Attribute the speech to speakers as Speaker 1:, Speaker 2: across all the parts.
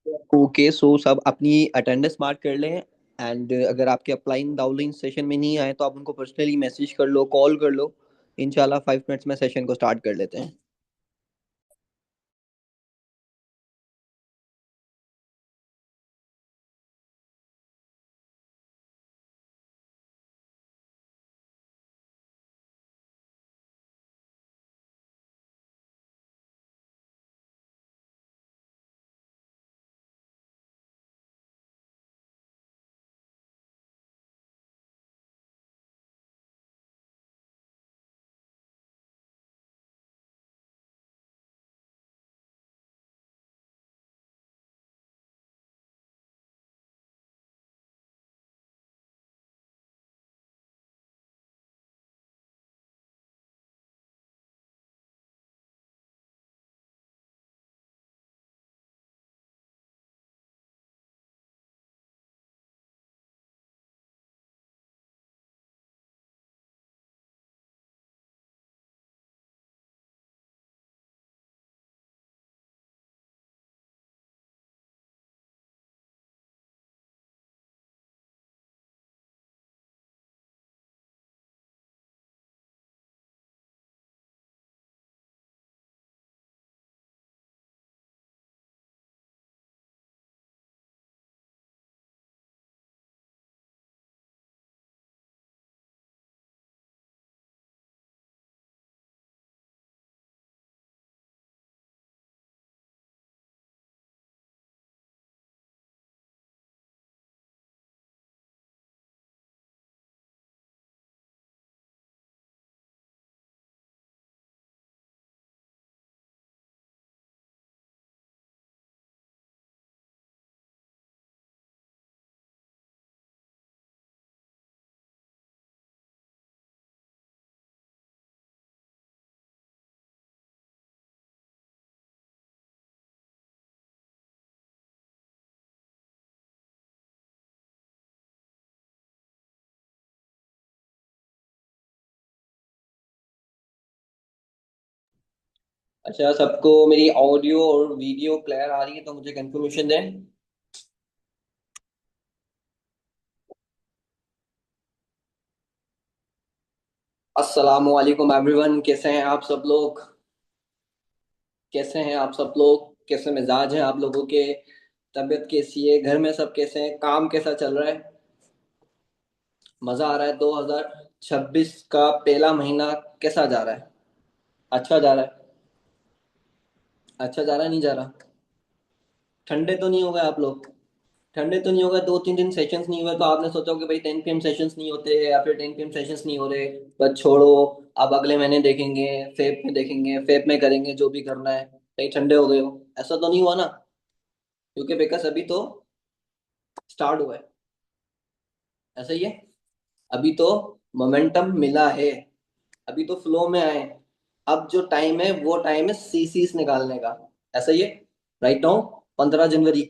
Speaker 1: Okay, सो सब अपनी attendance mark कर लें। एंड अगर आपके अपलाइन डाउनलाइन सेशन में नहीं आए तो आप उनको पर्सनली मैसेज कर लो, कॉल कर लो। इंशाल्लाह 5 मिनट्स में सेशन को स्टार्ट कर लेते हैं। अच्छा, सबको मेरी ऑडियो और वीडियो क्लियर आ रही है तो मुझे कंफर्मेशन दें। अस्सलाम वालेकुम एवरीवन, कैसे हैं आप सब लोग? कैसे हैं आप सब लोग? कैसे मिजाज हैं आप लोगों के? तबीयत कैसी है? घर में सब कैसे हैं? काम कैसा चल रहा है? मजा आ रहा है? 2026 का पहला महीना कैसा जा रहा है? अच्छा जा रहा है? अच्छा जा रहा है, नहीं जा रहा? ठंडे तो नहीं हो गए आप लोग? ठंडे तो नहीं हो गए? 2-3 दिन सेशंस नहीं हुए तो आपने सोचा कि भाई 10 PM सेशंस नहीं होते या फिर 10 PM सेशंस नहीं हो रहे, बस छोड़ो, अब अगले महीने देखेंगे, फेब में देखेंगे, फेब में करेंगे जो भी करना है, कहीं ठंडे हो गए हो? ऐसा तो नहीं हुआ ना? क्योंकि बेकस अभी तो स्टार्ट हुआ है। ऐसा ही है। अभी तो मोमेंटम मिला है, अभी तो फ्लो में आए। अब जो टाइम है वो टाइम है सीसीस निकालने का। ऐसा ही है। Right now 15 January,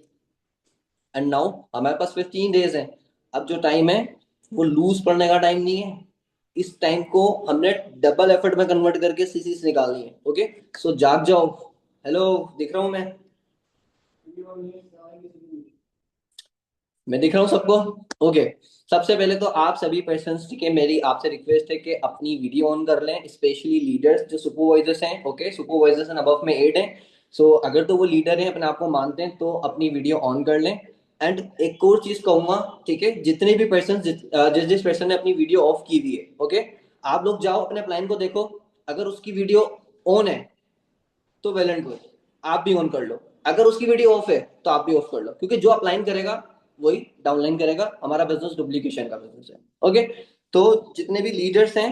Speaker 1: and now हमारे पास 15 डेज है। अब जो टाइम है वो लूज पड़ने का टाइम नहीं है। इस टाइम को हमने डबल एफर्ट में कन्वर्ट करके सीसीस निकालनी है। ओके, सो जाग जाओ। हेलो, दिख रहा हूँ मैं? मैं दिख रहा हूँ सबको? ओके। सबसे पहले तो आप सभी पर्सन्स के मेरी आपसे रिक्वेस्ट है कि अपनी वीडियो ऑन कर लें, स्पेशली लीडर्स जो सुपरवाइजर्स हैं। ओके, सुपरवाइजर्स एंड अबव में 8 हैं। सो अगर तो वो लीडर हैं, अपने आप को मानते हैं, तो अपनी वीडियो ऑन कर लें। एंड एक और चीज कहूंगा, ठीक है, जितने भी पर्सन जिस जिस पर्सन ने अपनी वीडियो ऑफ की हुई है, ओके, आप लोग जाओ अपने प्लान को देखो। अगर उसकी वीडियो ऑन है तो वेल एंड गुड, आप भी ऑन कर लो। अगर उसकी वीडियो ऑफ है तो आप भी ऑफ कर लो, क्योंकि जो अपलाइन करेगा वही डाउनलाइन करेगा। हमारा बिजनेस डुप्लीकेशन का बिजनेस है। ओके, तो जितने भी लीडर्स हैं,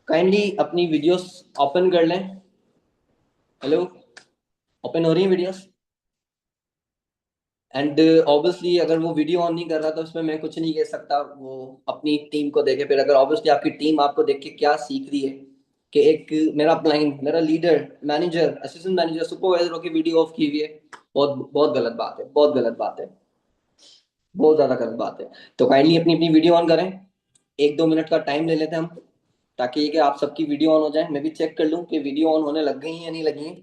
Speaker 1: काइंडली अपनी वीडियोस ओपन कर लें। हेलो, ओपन हो रही है वीडियोस? एंड ऑब्वियसली अगर वो वीडियो ऑन नहीं कर रहा तो इसमें मैं कुछ नहीं कह सकता, वो अपनी टीम को देखे। फिर अगर ऑब्वियसली आपकी टीम आपको देख के क्या सीख रही है कि एक मेरा क्लाइंट, मेरा leader, manager, assistant manager, supervisor की वीडियो ऑफ की हुई है, बहुत बहुत गलत बात है, बहुत गलत बात है, बहुत ज्यादा गलत बात है। तो काइंडली अपनी अपनी वीडियो ऑन करें। 1-2 मिनट का टाइम ले लेते हैं हम, ताकि ये कि आप सबकी वीडियो ऑन हो जाए, मैं भी चेक कर लूँ कि वीडियो ऑन होने लग गई है या नहीं लगी है।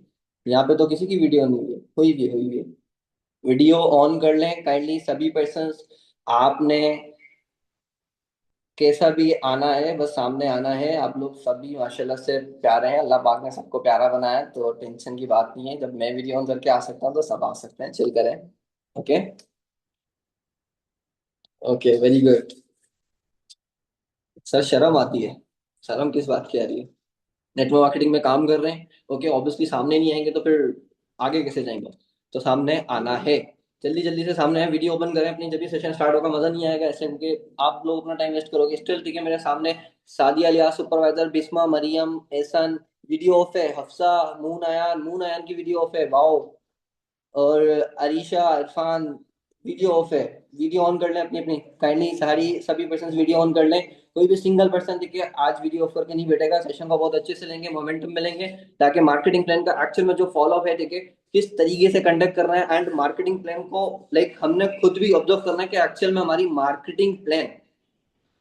Speaker 1: यहाँ पे तो किसी की वीडियो नहीं हुई है, हुई भी है, हुई भी है। वीडियो ऑन कर लें काइंडली सभी पर्सन्स। आपने कैसा भी आना है, बस सामने आना है। आप लोग सभी माशाल्लाह से प्यारे हैं, अल्लाह पाक ने सबको प्यारा बनाया है, तो टेंशन की बात नहीं है। जब मैं वीडियो ऑन करके आ सकता हूँ तो सब आ सकते हैं, चिल करें। Okay. Okay, very good. Sir शर्म आती है? शर्म किस बात की आ रही है? नेटवर्क मार्केटिंग में काम कर रहे हैं, ओके। ऑब्वियसली सामने नहीं आएंगे तो फिर आगे कैसे जाएंगे? तो सामने आना है। जल्दी जल्दी से सामने आए, वीडियो ओपन करें अपनी। जब भी सेशन स्टार्ट होगा मजा नहीं आएगा ऐसे, क्योंकि आप लोग अपना टाइम वेस्ट करोगे। स्टिल ठीक है, मेरे सामने सादिया, लिया supervisor, Bisma, Maryam, Ehsan, video off है। हफ्सा, नून आयान की वीडियो ऑफ है, वाओ। और अरीशा, इरफान, वीडियो ऑफ है। वीडियो ऑन कर लें अपनी अपनी, काइंडली सारी सभी पर्सन वीडियो ऑन कर लें। कोई भी सिंगल पर्सन दिखे आज वीडियो ऑफ करके नहीं बैठेगा। सेशन को बहुत अच्छे से लेंगे, मोमेंटम मिलेंगे, ताकि मार्केटिंग प्लान का एक्चुअल में जो फॉलो अप है, ठीक है, किस तरीके से कंडक्ट करना है। एंड मार्केटिंग प्लान को लाइक हमने खुद भी ऑब्जर्व करना है कि एक्चुअल में हमारी मार्केटिंग प्लान,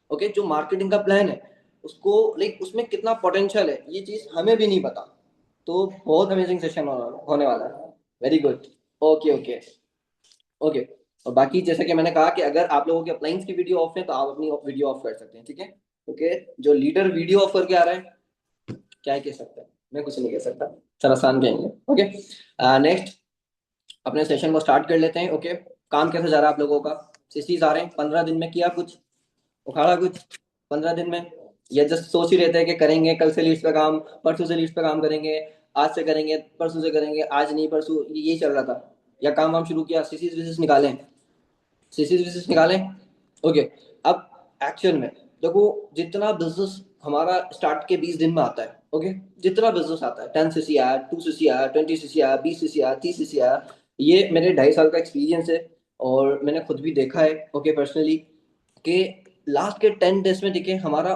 Speaker 1: ओके, जो मार्केटिंग का प्लान है उसको लाइक उसमें कितना पोटेंशियल है, ये चीज हमें भी नहीं पता। तो बहुत अमेजिंग सेशन होने वाला है। Very good. Okay okay okay. और बाकी जैसा कि मैंने कहा कि अगर आप लोगों के अप्लाइंस की वीडियो ऑफ है तो आप अपनी वीडियो ऑफ कर सकते हैं, ठीक है। ओके। जो लीडर वीडियो ऑफ करके आ रहा है, क्या ही कह सकते हैं? मैं कुछ नहीं कह सकता। सर आसान कहेंगे। ओके। नेक्स्ट, अपने सेशन को स्टार्ट कर लेते हैं। ओके। काम कैसे जा रहा है आप लोगों का? सीसीज आ रहे हैं? 15 दिन में किया कुछ उखाड़ा कुछ 15 दिन में? या जस्ट सोच ही रहते हैं कि करेंगे, कल से लीड्स पे काम, परसों से लीड्स पे काम करेंगे, आज से करेंगे, परसों से करेंगे, आज नहीं परसों, यही चल रहा था? या काम वाम शुरू किया, सीसीज विसीज निकालें? सीसीज विसीज निकालें। ओके। अब एक्शन में देखो, जितना बिजनेस हमारा स्टार्ट के 20 दिन में आता है, ओके, जितना बिजनेस आता है, 10 सीसी आया, 2 सीसी आया, 20 सीसी आया, 20 सीसी आया, 30 सीसी आया, ये मेरे 2.5 साल का एक्सपीरियंस है। और मैंने खुद भी देखा है, ओके, पर्सनली, कि लास्ट के 10 डेज में देखिए हमारा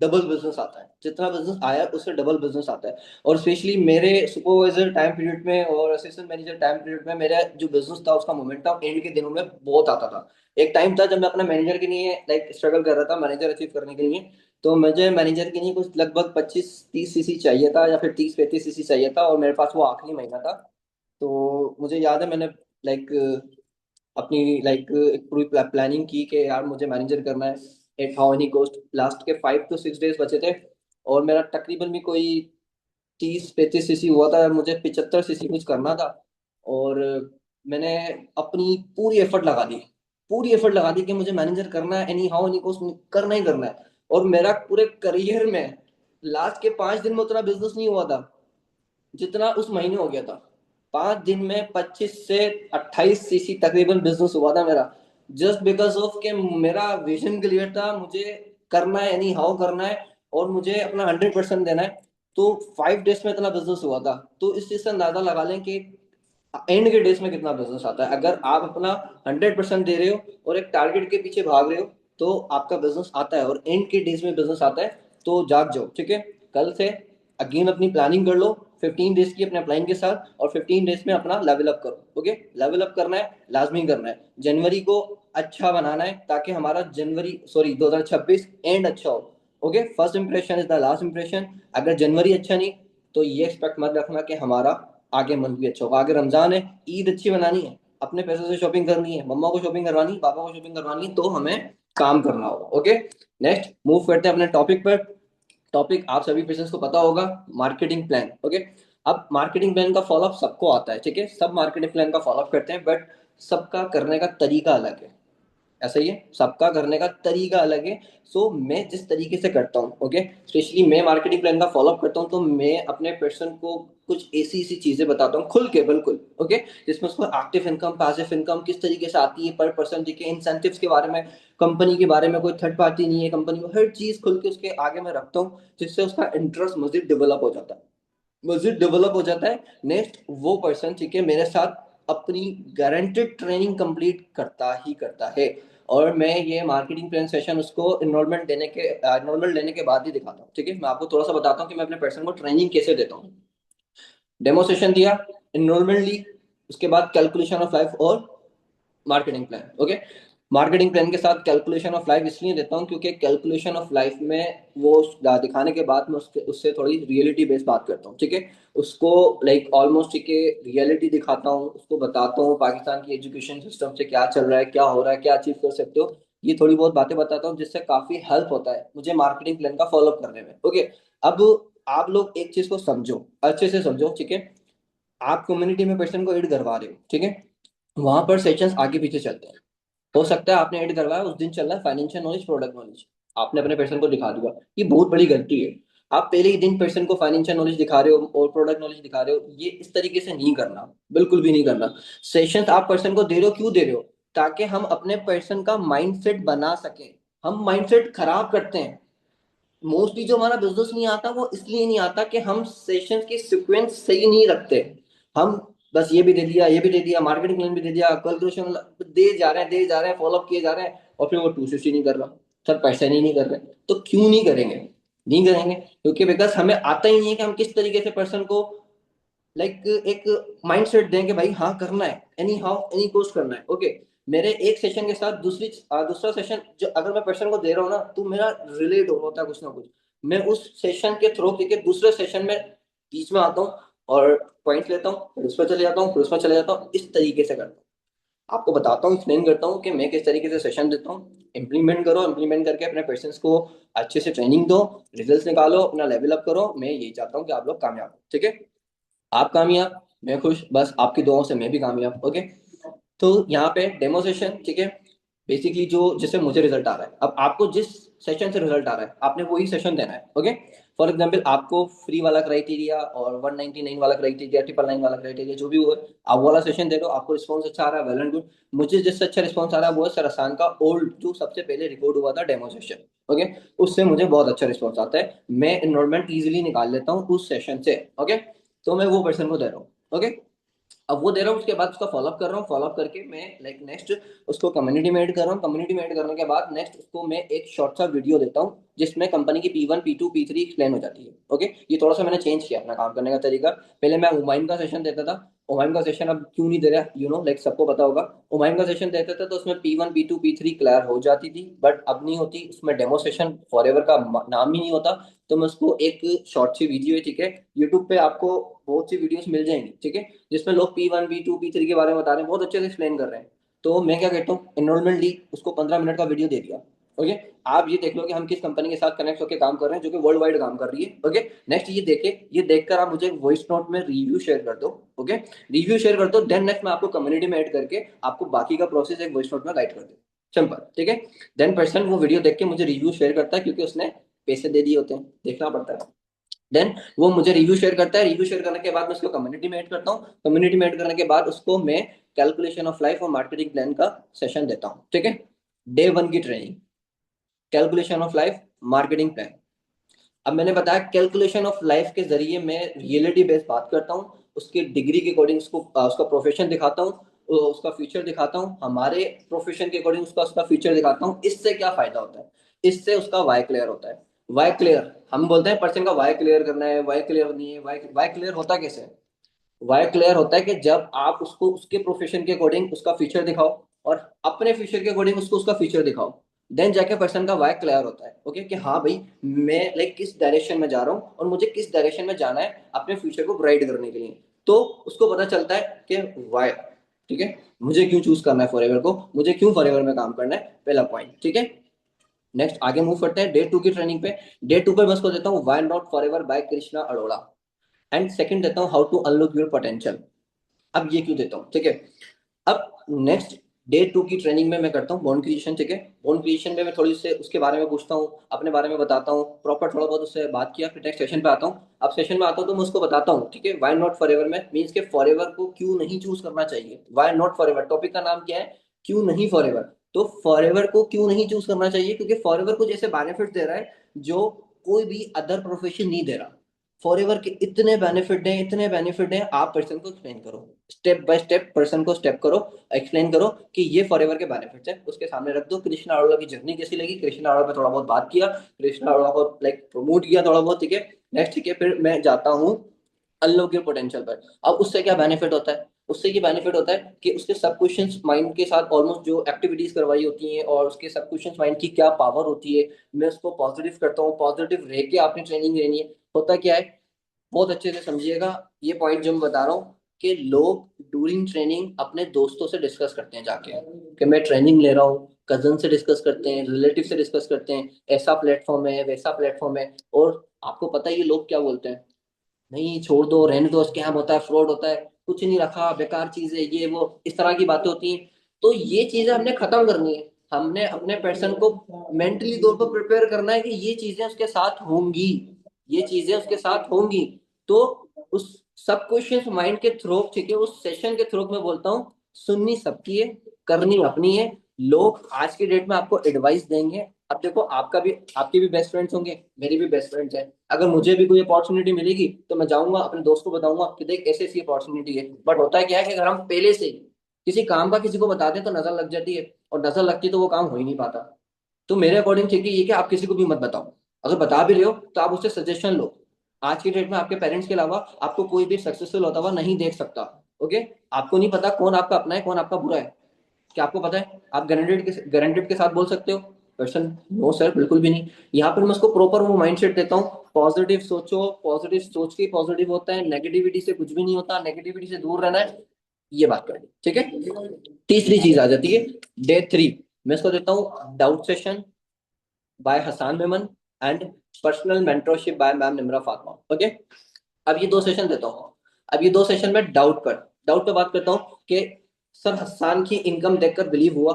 Speaker 1: डबल बिजनेस आता है। जितना बिजनेस आया उससे डबल बिजनेस आता है। और स्पेशली मेरे सुपरवाइजर टाइम पीरियड में और असिस्टेंट मैनेजर टाइम पीरियड में मेरा जो बिजनेस था उसका मोमेंटम एंड के दिनों में बहुत आता था। एक टाइम था जब मैं अपना मैनेजर के लिए लाइक स्ट्रगल कर रहा था, मैनेजर अचीव करने के लिए। तो मुझे मैनेजर के लिए कुछ लगभग 25-30 सीसी चाहिए था, या फिर 30-35 सीसी चाहिए था, और मेरे पास वो आखिरी महीना था। तो मुझे याद है मैंने लाइक अपनी लाइक एक पूरी प्लानिंग की कि यार मुझे मैनेजर करना है at how any cost. Last के 5 to 6 डेज बचे थे, और मेरा तकरीबन भी कोई 30-35 सीसी हुआ था, मुझे 75 सीसी कुछ करना था। और मैंने अपनी पूरी एफर्ट लगा दी कि मुझे मैनेजर करना है, एनी हाउ एनी कॉस्ट करना ही करना है। और मेरा पूरे करियर में लास्ट के 5 दिन में उतना बिजनेस नहीं हुआ था जितना उस महीने हो गया था। 5 दिन में 25 से 28 सीसी तकरीबन बिजनेस हुआ था मेरा। जस्ट बिकॉज ऑफ के मेरा विजन क्लियर था, मुझे करना है, एनी हाउ करना है, और मुझे अपना 100% देना है। तो 5 डेज में इतना बिजनेस हुआ था। तो इस चीज से अंदाजा लगा लें कि एंड के डेज में कितना बिजनेस आता है। अगर आप अपना 100% दे रहे हो और एक टारगेट के पीछे भाग रहे हो, तो आपका बिजनेस आता है, और एंड के डेज में बिजनेस आता है। तो जाग जाओ, ठीक है। कल से अगेन अपनी प्लानिंग कर लो 15 डेज की अपने प्लानिंग के साथ, और 15 डेज में अपना लेवल अप करो। ओके, लेवल अप करना है, लाजमी करना है। जनवरी को अच्छा बनाना है, ताकि हमारा जनवरी सॉरी 2026 एंड अच्छा हो। Okay, first impression is the last impression. अगर जनवरी अच्छा नहीं, तो ये एक्सपेक्ट मत रखना कि हमारा आगे मंथ भी अच्छा होगा। आगे रमजान है, ईद अच्छी बनानी है, अपने पैसों से शॉपिंग करनी है, मम्मा को शॉपिंग करवानी है, पापा को शॉपिंग करवानी है, तो हमें काम करना होगा। ओके। नेक्स्ट मूव करते हैं अपने टॉपिक पर। टॉपिक आप सभी पेशेंट्स को पता होगा, मार्केटिंग प्लान। ओके। अब मार्केटिंग प्लान का फॉलोअप सबको आता है, ठीक है, सब मार्केटिंग प्लान का फॉलोअप करते हैं, बट सबका करने का तरीका अलग है। ऐसा ही है, सबका करने का तरीका अलग है। सो मैं जिस तरीके से करता हूँ, ओके, स्पेशली मैं मार्केटिंग प्लान का फॉलोअप करता हूँ, तो मैं अपने पर्सन को कुछ ऐसी ऐसी चीजें बताता हूँ खुल के, बिल्कुल, ओके, जिसमें उसको एक्टिव इनकम, पैसिव इनकम किस तरीके से आती है पर पर्सन, ठीक है, इंसेंटिव्स के बारे में, कंपनी के बारे में, कोई थर्ड पार्टी नहीं है कंपनी में, हर चीज खुल के उसके आगे मैं रखता हूँ, जिससे उसका इंटरेस्ट मजीद डेवलप हो जाता है। मजीद डेवलप हो जाता है। नेक्स्ट, वो पर्सन, ठीक है, मेरे साथ अपनी गारंटेड ट्रेनिंग कंप्लीट करता ही करता है। और मैं ये मार्केटिंग प्लान सेशन उसको इनरोलमेंट लेने के बाद ही दिखाता हूँ, ठीक है। मैं आपको थोड़ा सा बताता हूँ कि मैं अपने पर्सन को ट्रेनिंग कैसे देता हूँ। डेमो सेशन दिया, इनरोलमेंट ली, उसके बाद कैलकुलेशन ऑफ लाइफ और marketing plan. Okay. Marketing plan के साथ कैलकुलेशन ऑफ लाइफ इसलिए देता हूँ क्योंकि कैलकुलेशन ऑफ लाइफ में वो दिखाने के बाद मैं उसके उससे थोड़ी रियलिटी बेस्ड बात करता हूँ, ठीक है। उसको लाइक ऑलमोस्ट, ठीक है, रियलिटी दिखाता हूँ, उसको बताता हूँ पाकिस्तान की एजुकेशन सिस्टम से क्या चल रहा है, क्या हो रहा है, क्या अचीव कर सकते हो। ये थोड़ी बहुत बातें बताता हूँ जिससे काफी हेल्प होता है मुझे मार्केटिंग प्लान का फॉलोअप करने में। ओके। अब आप लोग एक चीज को समझो, अच्छे से समझो, ठीक है। आप कम्युनिटी में पर्सन को एड करवा रहे हो, ठीक है। वहां पर सेशंस आगे पीछे चलते हैं। हो सकता है आपने ऐड करवाया, उस दिन चल रहा है फाइनेंशियल नॉलेज, प्रोडक्ट नॉलेज, आपने अपने पर्सन को दिखा दिया। ये बहुत बड़ी गलती है। आप पहले ही दिन पर्सन को फाइनेंशियल नॉलेज दिखा रहे हो और प्रोडक्ट नॉलेज दिखा रहे हो, ये इस तरीके से नहीं करना, बिल्कुल भी नहीं करना। सेशंस आप पर्सन को दे रहे हो, क्यों दे रहे हो? ताकि हम अपने पर्सन का माइंडसेट बना सकें। हम माइंडसेट खराब करते हैं मोस्टली। जो हमारा बिजनेस नहीं आता वो इसलिए नहीं आता कि हम सेशंस की सीक्वेंस सही नहीं रखते। हम बस ये भी दे दिया, ये भी दे दिया, मार्केटिंग प्लान भी दे दिया, कैलकुलेशन दे जा रहे हैं, दे जा रहे हैं, फॉलोअप किए जा रहे हैं, और फिर वो 260 नहीं कर रहा, सर पैसा नहीं कर रहे। तो क्यों नहीं करेंगे? नहीं करेंगे क्योंकि बिकॉज हमें आता ही नहीं है कि हम किस तरीके से पर्सन को लाइक एक माइंडसेट दें कि भाई हाँ करना है, एनी हाउ एनी कोर्स करना है। ओके। मेरे एक सेशन के साथ दूसरा सेशन जो अगर मैं पर्सन को दे रहा हूँ ना, तो मेरा रिलेट हो होता है कुछ ना कुछ। मैं उस सेशन के थ्रू के दूसरे सेशन में बीच में आता हूँ और पॉइंट लेता हूँ, फिर उस पर चले जाता हूँ, फिर उस पर चले जाता हूँ, इस तरीके से करता हूँ। आपको बताता हूँ, एक्सप्लेन करता हूँ कि मैं किस तरीके से सेशन देता हूँ। इम्प्लीमेंट करो, इम्प्लीमेंट करके अपने पर्सन को अच्छे से ट्रेनिंग दो, रिजल्ट निकालो, अपना लेवल अप करो। मैं यही चाहता हूँ कि आप लोग कामयाब हो, ठीक है। आप कामयाब, मैं खुश, बस आपकी दुआओं से मैं भी कामयाब। ओके। तो यहाँ पे डेमो सेशन, ठीक है, बेसिकली जो जिससे मुझे रिजल्ट आ रहा है। अब आपको जिस सेशन से रिजल्ट आ रहा है आपने वही सेशन देना है। ओके। फॉर एग्जाम्पल आपको फ्री वाला क्राइटेरिया और 199 वाला क्राइटेरिया, 999 वाला क्राइटेरिया, जो भी हो, आप वो वाला सेशन दे दो, आपको रिस्पॉन्स अच्छा आ रहा है, वेल एंड गुड। मुझे जिससे अच्छा रिस्पॉन्स आ रहा है वो है सर हसान का ओल्ड जो सबसे पहले रिकॉर्ड हुआ था डेमो सेशन। ओके। उससे मुझे बहुत अच्छा रिस्पॉन्स आता है, मैं इनरोलमेंट इजिली निकाल लेता हूँ उस सेशन से। ओके। तो मैं वो पर्सन को दे रहा हूँ। ओके। अब वो दे रहा हूँ, उसके बाद उसका फॉलोअप कर रहा हूँ, फॉलोअप करके मैं लाइक नेक्स्ट उसको कम्युनिटी में ऐड कर रहा हूँ। कम्युनिटी में ऐड करने के बाद नेक्स्ट उसको मैं एक शॉर्ट सा वीडियो देता हूँ जिसमें कंपनी की P1 P2 P3 एक्सप्लेन हो जाती है। ओके। ये थोड़ा सा मैंने चेंज किया अपना काम करने का तरीका। पहले मैं हुमायूं का सेशन देता था, हुमायूं का सेशन अब क्यों नहीं दे रहा, लाइक सबको पता होगा। हुमायूं का सेशन देते थे तो उसमें P1 P2 P3 क्लियर हो जाती थी, बट अब नहीं होती। उसमें डेमो सेशन फॉर एवर का नाम ही नहीं होता। तो मैं उसको एक शॉर्ट सी वीडियो है, ठीक है, यूट्यूब पे आपको बहुत सी वीडियोस मिल जाएंगी, ठीक है, जिसमें लोग P1 P2 P3 के बारे में बता रहे हैं, बहुत अच्छे से एक्सप्लेन कर रहे हैं। तो मैं क्या कहता हूँ, एनरोलमेंट ली, उसको 15 मिनट का वीडियो दे दिया। ओके। आप ये देख लो कि हम किस कंपनी के साथ कनेक्ट होकर काम कर रहे हैं जो कि वर्ल्ड वाइड काम कर रही है। ओके। नेक्स्ट ये देखकर आप मुझे वॉइस नोट में रिव्यू शेयर कर दो। ओके। रिव्यू शेयर कर दो, देन नेक्स्ट मैं आपको कम्युनिटी में ऐड करके आपको बाकी का प्रोसेस एक वॉइस नोट में गाइड कर दो। सिंपल, ठीक है। देन पर्सन वो वीडियो देख के मुझे रिव्यू शेयर करता है क्योंकि उसने पैसे दे दिए होते हैं, देखना पड़ता है। देन वो मुझे रिव्यू शेयर करता है, रिव्यू शेयर करने के बाद मैं उसको कम्युनिटी में ऐड करता हूँ, कम्युनिटी में ऐड करने के बाद उसको मैं कैलकुलेशन ऑफ लाइफ और मार्केटिंग प्लान का सेशन देता हूँ, ठीक है। डे 1 की training, calculation of life, marketing plan. अब मैंने बताया कैलकुलेशन ऑफ लाइफ के जरिए मैं रियलिटी बेस्ड बात करता हूँ, उसकी डिग्री के अकॉर्डिंग उसको उसका प्रोफेशन दिखाता हूँ, उसका फ्यूचर दिखाता हूँ, हमारे प्रोफेशन के अकॉर्डिंग उसका उसका फ्यूचर दिखाता हूँ। इससे क्या फायदा होता है? इससे उसका वाई क्लियर होता है। वाई क्लियर हम बोलते हैं पर्सन का वाई क्लियर करना है, वाई क्लियर नहीं है। वाई वाई क्लियर होता कैसे है? वाई क्लियर होता है कि जब आप उसको उसके प्रोफेशन के अकॉर्डिंग उसका फीचर दिखाओ और अपने फीचर के अकॉर्डिंग उसको उसका फीचर दिखाओ, देन जाके पर्सन का वाई क्लियर होता है। ओके, कि हाँ भाई मैं लाइक किस डायरेक्शन में जा रहा हूँ और मुझे किस डायरेक्शन में जाना है अपने फ्यूचर को ब्राइट करने के लिए। तो उसको पता चलता है कि वाई, ठीक है, मुझे क्यों चूज करना है फॉरएवर को, मुझे क्यों फॉरएवर में काम करना है, पहला पॉइंट, ठीक है। नेक्स्ट आगे मूव करते हैं डे 2 की ट्रेनिंग पे। डे 2 पे मैं उसको देता हूँ why not forever by Krishna Arora. And second देता हूँ how to unlock your potential. अब ये क्यों देता हूँ, ठीक है। अब नेक्स्ट डे 2 की ट्रेनिंग में मैं करता हूँ बॉन्ड क्रिएशन, ठीक है। बॉन्ड क्रिएशन में मैं थोड़ी से उसके बारे में पूछता हूँ, अपने बारे में बताता हूँ, प्रॉपर थोड़ा बहुत उससे बात किया, फिर नेक्स्ट सेशन पे आता हूँ। अब सेशन में आता हूँ तो मैं उसको बताता हूँ, ठीक है, वाई नॉट फॉर एवर में मीन्स के फॉर एवर को क्यों नहीं चूज करना चाहिए। Why not forever topic का नाम क्या है, क्यों नहीं फॉर एवर। तो फॉर एवर को क्यों नहीं चूज करना चाहिए, क्योंकि फॉर एवर को जैसे बेनिफिट दे रहा है जो कोई भी अदर प्रोफेशन नहीं दे रहा। फॉरएवर के इतने बेनिफिट हैं, इतने बेनिफिट हैं, आप पर्सन को एक्सप्लेन करो, स्टेप बाय स्टेप पर्सन को स्टेप करो, एक्सप्लेन करो कि ये फॉरएवर के बेनिफिट्स है, उसके सामने रख दो। कृष्णा अरोड़ा की जर्नी कैसी लगी, कृष्णा अरोड़ा पे थोड़ा बहुत बात किया, कृष्णा अरोड़ा को लाइक प्रमोट किया थोड़ा बहुत, ठीक है। नेक्स्ट, ठीक है, फिर मैं जाता हूँ अनलॉक योर पोटेंशियल पर। अब उससे क्या बेनिफिट होता है? उससे ये बेनिफिट होता है कि उसके सब क्वेश्चंस माइंड के साथ ऑलमोस्ट जो एक्टिविटीज करवाई होती हैं और उसके सब क्वेश्चंस माइंड की क्या पावर होती है, मैं उसको पॉजिटिव करता हूँ। पॉजिटिव रह के आपने ट्रेनिंग लेनी है। होता क्या है, बहुत अच्छे से समझिएगा ये पॉइंट जो मैं बता रहा हूँ, कि लोग ड्यूरिंग ट्रेनिंग अपने दोस्तों से डिस्कस करते हैं जाके कि मैं ट्रेनिंग ले रहा हूँ, कजन से डिस्कस करते हैं, रिलेटिव से डिस्कस करते हैं, ऐसा प्लेटफॉर्म है वैसा प्लेटफॉर्म है। और आपको पता है ये लोग क्या बोलते हैं, नहीं छोड़ दो, रहने दो, स्कैम होता है, फ्रॉड होता है, कुछ नहीं रखा, बेकार चीज है ये वो, इस तरह की बातें होती हैं। तो ये चीजें हमने खत्म करनी है। हमने अपने पर्सन को मेंटली तौर पर प्रिपेयर करना है कि ये चीजें उसके साथ होंगी, ये चीजें उसके साथ होंगी। तो उस सब क्वेश्चंस माइंड के थ्रू, ठीक है, उस सेशन के थ्रू मैं बोलता हूँ, सुननी सबकी है, करनी अपनी है। लोग आज की डेट में आपको एडवाइस देंगे। अब देखो, आपका भी, आपके भी बेस्ट फ्रेंड्स होंगे, मेरे भी बेस्ट फ्रेंड्स हैं। अगर मुझे भी कोई अपॉर्चुनिटी मिलेगी तो मैं जाऊंगा अपने दोस्त को बताऊंगा कि देख ऐसी ऐसी अपॉर्चुनिटी है। बट होता है क्या है कि अगर हम पहले से किसी काम का किसी को बता दें तो नजर लग जाती है, और नजर लगती है तो वो काम हो ही नहीं पाता। तो मेरे अकॉर्डिंग ठीक है ये कि आप किसी को भी मत बताओ। अगर बता भी रहे हो तो आप उससे सजेशन लो। आज की डेट में आपके पेरेंट्स के अलावा आपको कोई भी सक्सेसफुल होता हुआ नहीं देख सकता। ओके, आपको नहीं पता कौन आपका अपना है कौन आपका बुरा है। क्या आपको पता है? आप गारंटेड के साथ बोल सकते हो? क्वेश्चन, नो सर, बिल्कुल भी नहीं। यहाँ पर मैं उसको प्रॉपर वो माइंडसेट देता हूँ, पॉजिटिव सोचो, पॉजिटिव सोच के पॉजिटिव होता है, नेगेटिविटी से कुछ भी नहीं होता, नेगेटिविटी से दूर रहना है, ये बात करें, ठीक है। तीसरी चीज आ जाती है डे 3, मैं इसको देता हूँ doubt session by Hasan Memon and personal mentorship by ma'am Nimra Fatima. Okay, अब ये दो सेशन देता हूँ। अब ये दो सेशन में डाउट पर बात करता हूँ कि सर हसान की इनकम देखकर बिलीव हुआ।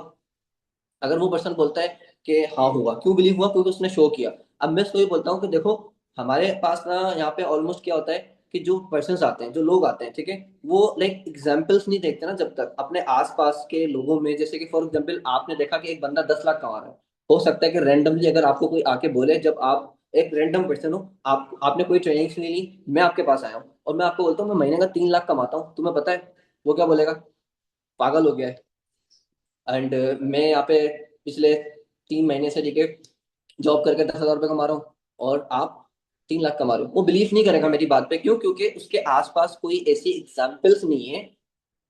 Speaker 1: अगर वो पर्सन बोलता है कि हाँ हुआ, क्यों बिलीव हुआ? क्योंकि उसने शो किया। अब मैं उसको ये बोलता हूँ कि देखो, हमारे पास ना यहाँ पे ऑलमोस्ट क्या होता है कि जो पर्सन आते हैं, जो लोग आते हैं, ठीक है, वो लाइक एग्जाम्पल्स नहीं देखते ना जब तक अपने आसपास के लोगों में। जैसे कि फॉर एग्जाम्पल आपने देखा कि एक बंदा 10 लाख कमा रहा है, हो सकता है कि रैंडमली अगर आपको कोई आके बोले, जब आप एक रैंडम पर्सन हो, आपने कोई ट्रेनिंग नहीं ली, मैं आपके पास आया हूँ और मैं आपको बोलता हूँ मैं महीने का 3 लाख कमाता हूँ, तुम्हें पता है? वो क्या बोलेगा? पागल हो गया है। एंड मैं यहाँ पे पिछले 3 महीने से लेके जॉब करके 10,000 रुपये कमा रहा हूँ और आप 3 लाख कमा रहे हो। वो बिलीव नहीं करेगा मेरी बात पे। क्यों? क्योंकि उसके आसपास कोई ऐसी एग्जाम्पल्स नहीं है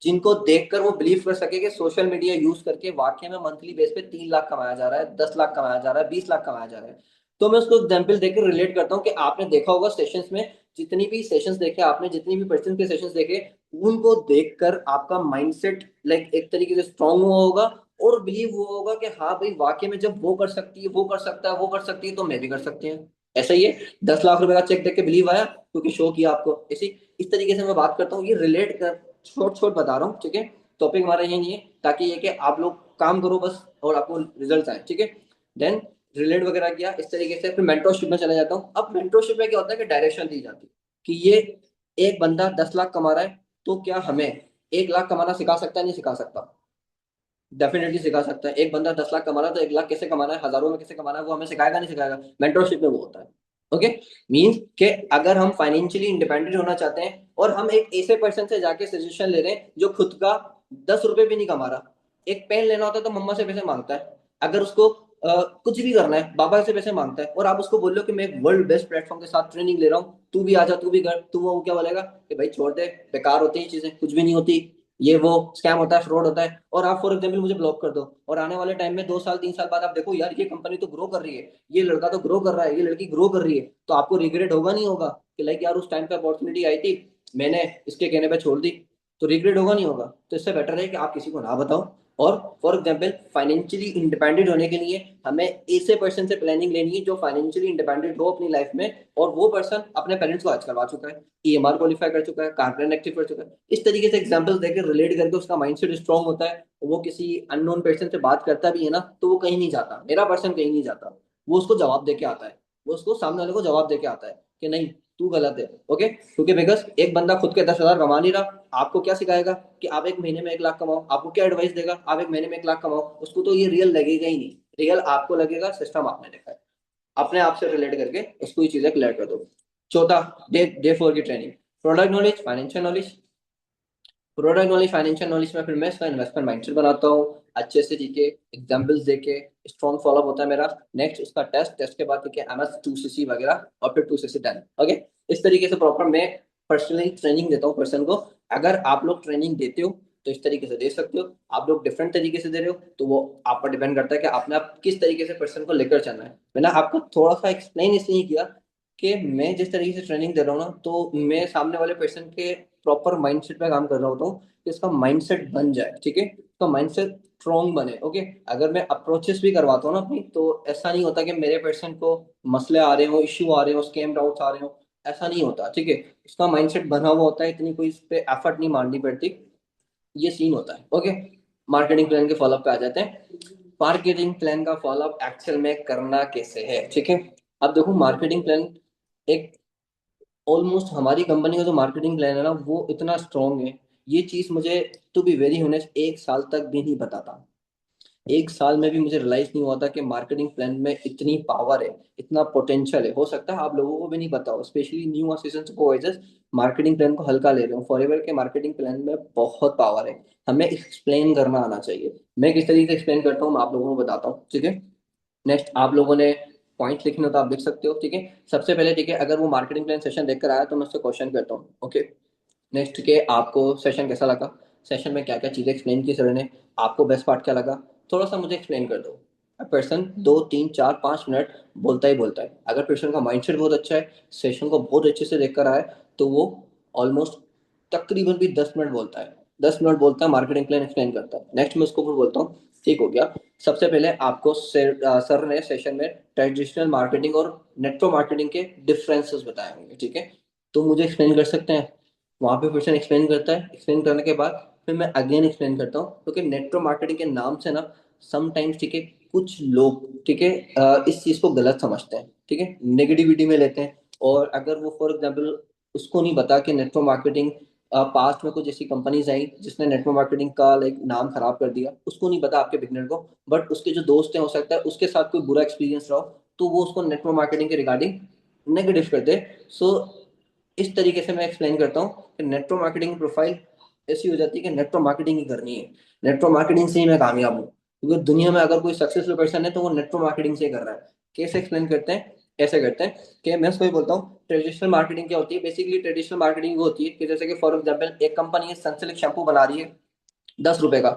Speaker 1: जिनको देखकर वो बिलीव कर सके कि सोशल मीडिया यूज करके वाकई में मंथली बेस पे 3 लाख कमाया जा रहा है, 10 लाख कमाया जा रहा है, 20 लाख कमाया जा रहा है। तो मैं उसको एग्जाम्पल देकर रिलेट करता हूँ कि आपने देखा होगा सेशंस में, जितनी भी सेशंस देखे आपने, जितनी भी पर्सन के सेशंस देखे, उनको देखकर आपका माइंडसेट लाइक एक तरीके से स्ट्रांग हुआ होगा और बिलीव हुआ होगा कि हाँ भाई वाकई में जब वो कर सकती है, वो कर सकता है, वो कर सकती है, तो मैं भी कर सकती हूँ। ऐसा ही है, 10 लाख रुपए का चेक देख के बिलीव आया क्योंकि शो किया आपको। इसी इस तरीके से मैं बात करता हूँ, ये रिलेट कर छोट छोट बता रहा हूँ, ठीक है। टॉपिक हमारा ये नहीं है, ताकि ये कि आप लोग काम करो बस और आपको रिजल्ट आए, ठीक है। देन रिलेट वगैरह किया इस तरीके से, फिर मेंटरशिप में चला जाता हूँ। अब मेंटरशिप में क्या होता है कि डायरेक्शन दी जाती है कि ये एक बंदा 10 लाख कमा रहा है, तो क्या हमें 1 लाख कमाना सिखा सकता है? नहीं सिखा सकता। डेफिनेटली सिखा सकता है। एक बंदा 10 लाख कमा रहा है तो 1 लाख कैसे कमाना है, हजारों में कैसे कमाना है, वो हमें सिखाएगा? नहीं सिखाएगा। मेंटरशिप में वो होता है। ओके, मीन्स कि अगर हम फाइनेंशियली इंडिपेंडेंट होना चाहते हैं और हम एक ऐसे पर्सन से जाके सजेशन ले रहे हैं जो खुद का 10 रुपए भी नहीं कमा रहा, एक पेन लेना होता है तो मम्मा से पैसे मांगता है। अगर उसको कुछ भी करना है बाबा से पैसे मांगता है, और आप उसको बोल लो कि मैं एक वर्ल्ड बेस्ट प्लेटफॉर्म के साथ ट्रेनिंग ले रहा हूँ, तू भी आ जा, तू भी कर, तू वो क्या बोलेगा कि भाई छोड़ दे, बेकार होती है चीजें, कुछ भी नहीं होती, ये वो स्कैम होता है, फ्रॉड होता है। और आप फॉर एग्जाम्पल मुझे ब्लॉक कर दो और आने वाले टाइम में 2 साल 3 साल बाद आप देखो यार ये कंपनी तो ग्रो कर रही है, ये लड़का तो ग्रो कर रहा है, ये लड़की ग्रो कर रही है, तो आपको रिग्रेट होगा नहीं होगा कि लाइक यार उस टाइम पे अपॉर्चुनिटी आई थी, मैंने इसके कहने पे छोड़ दी? तो रिग्रेट होगा नहीं होगा? तो इससे बेटर है कि आप किसी को ना बताओ। और फॉर एग्जाम्पल फाइनेंशियली इंडिपेंडेंट होने के लिए हमें ऐसे पर्सन से प्लानिंग लेनी है जो फाइनेंशियली इंडिपेंडेंट हो अपनी लाइफ में, और वो पर्सन अपने पेरेंट्स को आज करवा चुका है, ईएमआर क्वालिफाई कर चुका है, कार प्लान एक्टिव कर चुका है। इस तरीके से एग्जांपल्स देकर रिलेट करके उसका माइंडसेट स्ट्रांग होता है। वो किसी अननोन पर्सन से बात करता भी है ना, तो वो कहीं नहीं जाता, मेरा पर्सन कहीं नहीं जाता, वो उसको जवाब दे के आता है, वो उसको सामने वाले को जवाब दे के आता है कि नहीं तू गलत है। ओके, क्योंकि बिकॉज एक बंदा खुद के 10,000 कमा नहीं रहा, आपको क्या सिखाएगा कि आप एक महीने में 1 लाख कमाओ? आपको क्या एडवाइस देगा आप एक महीने में 1 लाख कमाओ? उसको तो ये रियल लगेगा ही नहीं। रियल आपको लगेगा सिस्टम आपने देखा है। अपने आप से रिलेट करके उसको ये चीजें क्लियर कर दो। चौथा, डे 4 की training, product knowledge, financial knowledge. Product knowledge, financial knowledge में फिर मैं इसका इन्वेस्टमेंट माइंडसेट बनाता हूँ, अच्छे से जी के एग्जाम्पल्स देके, स्ट्रॉन्ग फॉलोअप होता है मेरा। नेक्स्ट उसका टेस्ट, टेस्ट के बाद ठीक है MS 2CC वगैरह, और फिर 2CC डन। ओके, इस तरीके से प्रॉपर मैं पर्सनली ट्रेनिंग देता हूँ पर्सन को। अगर आप लोग ट्रेनिंग देते हो तो इस तरीके से दे सकते हो, आप लोग डिफरेंट तरीके से दे रहे हो तो वो आप पर डिपेंड करता है कि आपने आप किस तरीके से पर्सन को लेकर चलना है। मैंने आपको थोड़ा सा एक्सप्लेन इसलिए किया कि मैं जिस तरीके से ट्रेनिंग दे रहा हूँ ना, तो मैं सामने वाले पर्सन के प्रॉपर माइंडसेट पे काम कर रहा होता हूँ कि उसका माइंडसेट बन जाए, ठीक है, उसका माइंडसेट स्ट्रॉन्ग बने। ओके, अगर मैं अप्रोचेस भी करवाता हूँ ना अपनी, तो ऐसा नहीं होता कि मेरे पर्सन को मसले आ रहे हो, इश्यू आ रहे हो, स्कैम डाउट्स आ रहे हो, ऐसा नहीं होता, ठीक है। उसका माइंडसेट बना हुआ होता है, इतनी कोई इस पे एफर्ट नहीं मारनी पड़ती, ये सीन होता है। ओके, मार्केटिंग प्लान के फॉलोअप पे आ जाते हैं। मार्केटिंग प्लान का फॉलोअप एक्चुअल में करना कैसे है, ठीक है। अब देखो, मार्केटिंग प्लान एक ऑलमोस्ट हमारी कंपनी का जो मार्केटिंग प्लान है ना, वो इतना स्ट्रांग है। ये चीज मुझे टू बी वेरी ऑनेस्ट 1 साल तक भी नहीं पता था। 1 साल में भी मुझे रियलाइज नहीं हुआ था कि मार्केटिंग प्लान में इतनी पावर है, इतना पोटेंशियल है। हो सकता है आप लोगों को भी नहीं पता हो, specially new assistant supervisors marketing plan को हल्का ले रहे हो। फॉरएवर के मार्केटिंग प्लान में बहुत पावर है, हमें एक्सप्लेन करना आना चाहिए। मैं किस तरीके से एक्सप्लेन करता हूँ मैं आप लोगों को बताता हूँ, ठीक है। नेक्स्ट, आप लोगों ने पॉइंट लिखने हो तो आप लिख सकते हो, ठीक है। सबसे पहले, ठीक है, अगर वो मार्केटिंग प्लान सेशन देखकर आया तो मैं उससे क्वेश्चन करता हूँ, ओके। नेक्स्ट के आपको सेशन कैसा लगा, सेशन में क्या क्या चीज़ें एक्सप्लेन की सर ने, आपको बेस्ट पार्ट क्या लगा, थोड़ा सा मुझे एक्सप्लेन कर दो। पर्सन 2 3 4 5 मिनट बोलता ही बोलता है। अगर पर्सन का माइंडसेट बहुत अच्छा है, सेशन को बहुत अच्छे से देखकर आए, तो वो ऑलमोस्ट तकरीबन भी 10 मिनट बोलता है। 10 मिनट बोलता है, मार्केटिंग प्लान एक्सप्लेन करता है। नेक्स्ट मैं उसको फिर बोलता हूँ, ठीक हो गया। सबसे पहले आपको सर ने सेशन में ट्रेडिशनल मार्केटिंग और नेटवर्क मार्केटिंग के डिफरेंसेस बताए होंगे, ठीक है। तो मुझे एक्सप्लेन कर सकते हैं। वहां पे क्वेश्चन एक्सप्लेन करता है, एक्सप्लेन करने के बाद फिर मैं अगेन एक्सप्लेन करता हूँ, क्योंकि नेटवर्क मार्केटिंग के नाम से ना समटाइम्स, ठीक है, कुछ लोग, ठीक है, इस चीज को गलत समझते हैं, ठीक है, नेगेटिविटी में लेते हैं। और अगर वो फॉर एग्जाम्पल उसको नहीं पता कि नेटवर्क मार्केटिंग पास्ट में कुछ ऐसी कंपनीज आई जिसने नेटवर्क मार्केटिंग का लाइक नाम खराब कर दिया, उसको नहीं पता आपके बिगनर को, बट उसके जो दोस्त हैं हो सकता है उसके साथ कोई बुरा एक्सपीरियंस रहा हो, तो वो उसको नेटवर्क मार्केटिंग के रिगार्डिंग नेगेटिव करते हैं। सो इस तरीके से मैं एक्सप्लेन करता हूँ कि नेटवर्क मार्केटिंग की प्रोफाइल ऐसी हो जाती है कि नेटवर्क मार्केटिंग ही करनी है, नेटवर्क मार्केटिंग से ही मैं कामयाब हूँ, क्योंकि दुनिया में अगर कोई सक्सेसफुल पर्सन है तो वो नेटवर्क मार्केटिंग से ही कर रहा है। कैसे एक्सप्लेन करते हैं, ऐसे करते हैं कि मैं उसको ही बोलता हूँ ट्रेडिशनल मार्केटिंग क्या होती है। बेसिकली ट्रेडिशनल मार्केटिंग वो होती है कि जैसे कि फॉर एग्जाम्पल एक कंपनी है सनसिल्क शैम्पू बना रही है 10 रुपए का,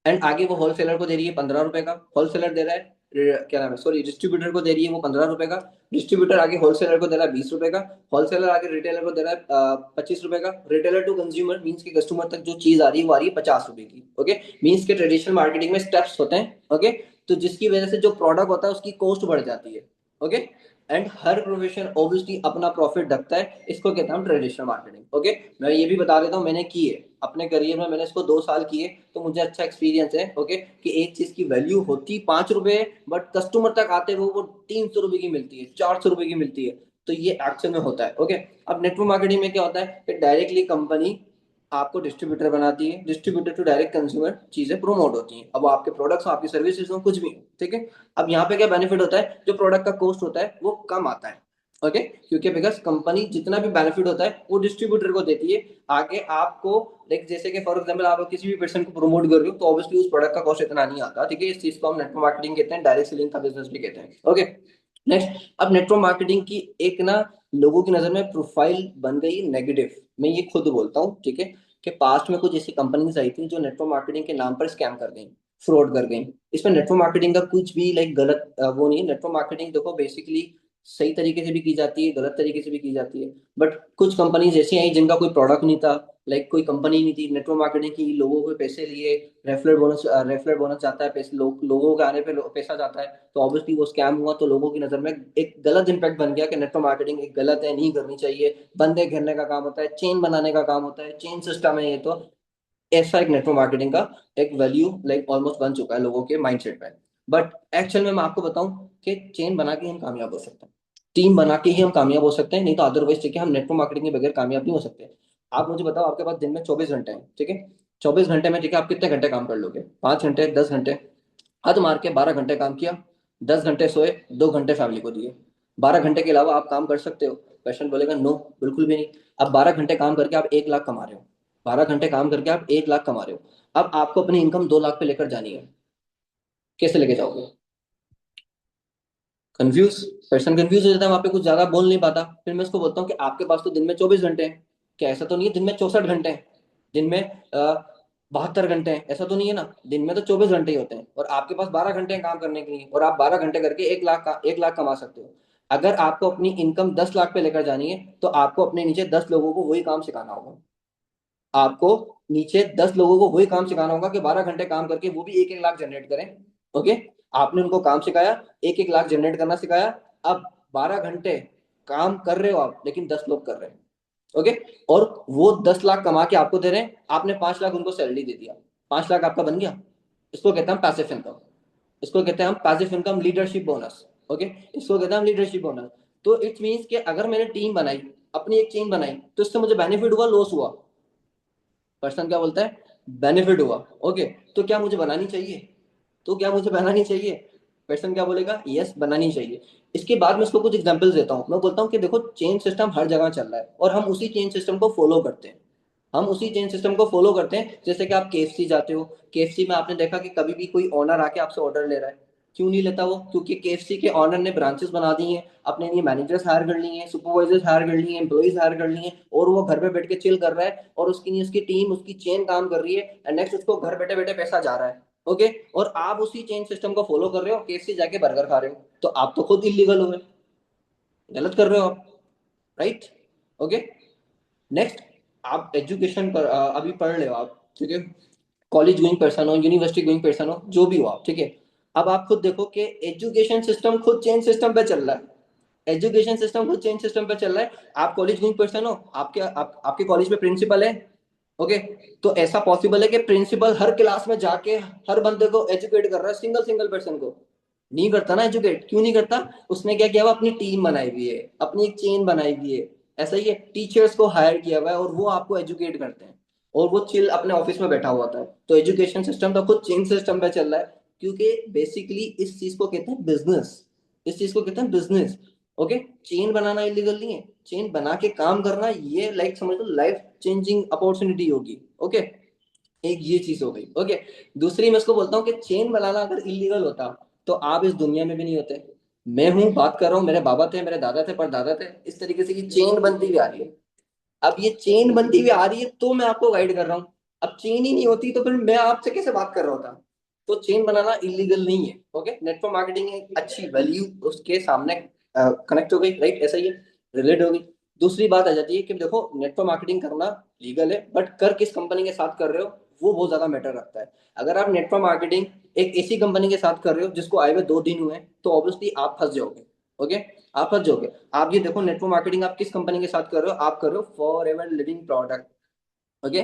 Speaker 1: एंड आगे वो होलसेलर को दे रही है 15 रुपए का, होलसेलर दे रहा है क्या नाम है, सॉरी, डिस्ट्रीब्यूटर को दे रही है वो 15 रुपए का, डिस्ट्रीब्यूटर आगे होलसेलर को दे रहा है 20 रुपए का, होलसेलर आगे रिटेलर को दे रहा है 25 रुपए का, रिटेलर टू कंज्यूमर मीन्स के कस्टमर तक जो चीज आ रही है वो आ रही है 50 रुपए की। ओके, मीन्स के ट्रेडिशनल मार्केटिंग में स्टेप्स होते हैं, ओके। तो जिसकी वजह से जो प्रोडक्ट होता है उसकी कॉस्ट बढ़ जाती है, okay. And her profession obviously अपना प्रॉफिट रखता है, इसको कहता हूँ ट्रेडिशनल मार्केटिंग, ओके। मैं ये भी बता देता हूँ, मैंने की है अपने करियर में, मैंने इसको 2 साल किए, तो मुझे अच्छा एक्सपीरियंस है, ओके, कि एक चीज की वैल्यू होती 5 रुपए, बट कस्टमर तक आते हुए वो 300 रुपए की मिलती है, 400 रुपए की मिलती है। तो ये एक्चुअल में होता है, ओके। अब नेटवर्क मार्केटिंग में क्या होता है कि डायरेक्टली कंपनी आपको डिस्ट्रीब्यूटर बनाती है, डिस्ट्रीब्यूटर टू डायरेक्ट कंज्यूमर चीजें प्रोमोट होती हैं, अब वो आपके प्रोडक्ट्स हो, आपकी सर्विसेज हो, कुछ भी हो, ठीक है। अब यहाँ पे क्या बेनिफिट होता है, जो प्रोडक्ट का कॉस्ट होता है वो कम आता है, ओके, क्योंकि बिकॉज कंपनी जितना भी बेनिफिट होता है वो डिस्ट्रीब्यूटर को देती है। आगे आपको लाइक जैसे कि फॉर एग्जांपल आप किसी भी पर्सन को प्रमोट कर रहे हो तो ऑब्वियसली उस प्रोडक्ट का कॉस्ट इतना नहीं आता, ठीक है। इस चीज को हम नेटवर्क मार्केटिंग कहते हैं, डायरेक्ट सेलिंग का बिजनेस भी कहते हैं, ओके। नेक्स्ट, अब नेटवर्क मार्केटिंग की एक ना लोगों की नजर में प्रोफाइल बन गई नेगेटिव। मैं ये खुद बोलता हूँ, ठीक है, कि पास्ट में कुछ ऐसी कंपनीज आई थी जो नेटवर्क मार्केटिंग के नाम पर स्कैम कर गई, फ्रॉड कर गई। इसमें नेटवर्क मार्केटिंग का कुछ भी लाइक गलत वो नहीं है। नेटवर्क मार्केटिंग देखो बेसिकली सही तरीके से भी की जाती है, गलत तरीके से भी की जाती है, बट कुछ कंपनीज ऐसी आई जिनका कोई प्रोडक्ट नहीं था, लाइक कोई कंपनी नहीं थी, नेटवर्क मार्केटिंग की, लोगों को पैसे लिए, रेफरल बोनस जाता है, पैसे लोगों के आने पे पैसा जाता है, तो ऑब्वियसली वो स्कैम हुआ, तो लोगों की नजर में एक गलत इंपैक्ट बन गया कि नेटवर्क मार्केटिंग एक गलत है, नहीं करनी चाहिए, बंदे घेरने का काम होता है, चेन बनाने का काम होता है, चेन सिस्टम है ये तो। ऐसा एक नेटवर्क मार्केटिंग का एक वैल्यू लाइक ऑलमोस्ट बन चुका है लोगों के माइंडसेट में। बट एक्चुअल में मैं आपको बताऊं कि चेन बना के हम कामयाब हो सकते हैं, टीम बना के ही हम कामयाब हो सकते हैं, नहीं तो अदरवाइज, ठीक है, हम नेटवर्क मार्केटिंग के बगैर कामयाब नहीं हो सकते। आप मुझे बताओ, आपके पास दिन में 24 घंटे हैं, ठीक है, 24 घंटे में, ठीक है, आप कितने घंटे काम कर लोगे, 5 घंटे, 10 घंटे, हद मार के 12 घंटे काम किया, 10 घंटे सोए, 2 घंटे फैमिली को दिए, 12 घंटे के अलावा आप काम कर सकते हो। क्वेश्चन बोलेगा नो, बिल्कुल भी नहीं। अब 12 घंटे काम करके आप 1 लाख कमा रहे हो, 12 घंटे काम करके आप 1 लाख कमा रहे हो, अब आपको अपनी इनकम 2 लाख पे लेकर जानी है, कैसे लेके जाओगे? कंफ्यूज, पर्सन कंफ्यूज हो जाता है, वहां पे कुछ ज्यादा बोल नहीं पाता। फिर मैं उसको बोलता हूँ कि आपके पास तो दिन में 24 घंटे हैं, क्या ऐसा तो नहीं है दिन में 64 घंटे हैं, दिन में 72 घंटे हैं? ऐसा तो नहीं है ना, दिन में तो 24 घंटे ही होते हैं, और आपके पास 12 घंटे हैं काम करने के लिए, और आप 12 घंटे करके 1 लाख का 1 लाख कमा सकते हो। अगर आपको अपनी इनकम 10 लाख पे लेकर जानी है तो आपको अपने नीचे 10 लोगों को वही काम सिखाना होगा। आपको नीचे 10 लोगों को वही काम सिखाना होगा कि 12 घंटे काम करके वो भी 1-1 लाख जनरेट करें। ओके, आपने उनको काम सिखाया, 1-1 लाख जनरेट करना सिखाया। अब 12 घंटे काम कर रहे हो आप, लेकिन 10 लोग कर रहे हैं। ओके, और वो 10 लाख कमा के आपको दे रहे हैं, आपने 5 लाख उनको सैलरी दे दिया, 5 लाख आपका बन गया। इसको कहते हैं हम पैसिव इनकम। इसको कहते हैं हम passive income leadership bonus. Okay, इसको कहते हैं हम लीडरशिप बोनस। तो इट मीन्स कि अगर मैंने टीम बनाई, अपनी एक चेन बनाई, तो इससे मुझे बेनिफिट हुआ, लॉस हुआ? पर्सन क्या बोलता है? बेनिफिट हुआ। ओके, तो क्या मुझे बनानी चाहिए? तो क्या मुझे बनानी चाहिए? पर्सन क्या बोलेगा? यस, बनानी चाहिए। इसके बाद मैं इसको कुछ एग्जांपल्स देता हूँ। मैं बोलता हूँ कि देखो, चेन सिस्टम हर जगह चल रहा है और हम उसी चेन सिस्टम को फॉलो करते हैं। हम उसी चेन सिस्टम को फॉलो करते हैं। जैसे कि आप केएफसी जाते हो, केएफसी में आपने देखा कि कभी भी कोई ओनर आके आपसे ऑर्डर ले रहा है। क्यों नहीं लेता वो? क्योंकि केएफसी के ओनर ने ब्रांचेस बना दी हैं, अपने लिए मैनेजर्स हायर कर लिए हैं, सुपरवाइजर्स हायर कर लिए हैं, एम्प्लॉइज हायर कर लिए हैं, और वो घर पे बैठ के चिल कर रहा है, और उसकी नहीं, उसकी टीम, उसकी चेन काम कर रही है, एंड नेक्स्ट उसको घर बैठे बैठे पैसा जा रहा है। ओके, और आप उसी चेन सिस्टम को फॉलो कर रहे हो, केएफसी जाके बर्गर खा रहे हो, तो आप तो खुद इलीगल हो गए, गलत कर रहे हो आप, राइट? ओके, नेक्स्ट, आप एजुकेशन पर अभी पढ़ रहे हो आप, ठीक है, कॉलेज गोइंग पर्सन हो, यूनिवर्सिटी गोइंग पर्सन हो, जो भी हो आप, ठीक है। अब आप खुद देखो कि एजुकेशन सिस्टम खुद चेंज सिस्टम पे चल रहा है। एजुकेशन सिस्टम खुद चेंज सिस्टम पे चल रहा है। आप कॉलेज गोइंग पर्सन हो, आपके कॉलेज में प्रिंसिपल है। ओके, तो ऐसा पॉसिबल है कि प्रिंसिपल हर क्लास में जाके हर बंदे को एजुकेट कर रहा है, सिंगल सिंगल पर्सन को? नहीं करता ना एजुकेट। क्यों नहीं करता? उसने क्या किया हुआ, अपनी टीम बनाई हुई है, अपनी एक चेन बनाई हुई है। ऐसा ही है, टीचर्स को हायर किया हुआ है और वो आपको एजुकेट करते हैं, और वो चिल अपने ऑफिस में बैठा हुआ था। तो एजुकेशन सिस्टम तो खुद चेन सिस्टम पे चल रहा है, क्योंकि बेसिकली इस चीज को कहते हैं बिजनेस। इस चीज को कहते हैं बिजनेस। ओके, चेन बनाना इलीगल नहीं है, चेन बना के काम करना, ये लाइक समझ लो लाइफ चेंजिंग अपॉर्चुनिटी होगी। ओके, एक ये चीज हो गई। ओके, दूसरी मैं इसको बोलता हूँ कि चेन बनाना अगर इलीगल होता तो आप इस दुनिया में भी नहीं होते। मैं हूं, बात कर रहा हूँ, मेरे बाबा थे, मेरे दादा थे, परदादा थे, इस तरीके से ये चेन बनती हुई आ रही है। अब ये चेन बनती हुई आ रही है तो मैं आपको गाइड कर रहा हूँ। अब चेन ही नहीं होती तो फिर मैं आपसे कैसे बात कर रहा होता? तो चेन बनाना इलीगल नहीं है। ओके, नेटवर्क मार्केटिंग एक अच्छी वैल्यू उसके सामने कनेक्ट हो गई, राइट? ऐसा ही है, रिलेट हो गई। दूसरी बात आ जाती है कि देखो, नेटवर्क मार्केटिंग करना लीगल है, बट कर किस कंपनी के साथ कर रहे हो, वो बहुत ज्यादा मैटर रखता है। अगर आप नेटवर्क मार्केटिंग एक ऐसी कंपनी के साथ कर रहे हो जिसको आए हुए 2 दिन हुए हैं, तो ऑब्वियसली आप फंस जाओगे। ओके, आप फंस जाओगे। आप ये देखो, नेटवर्क मार्केटिंग आप किस कंपनी के साथ कर रहे हो? आप कर रहे हो for ever living product. Okay,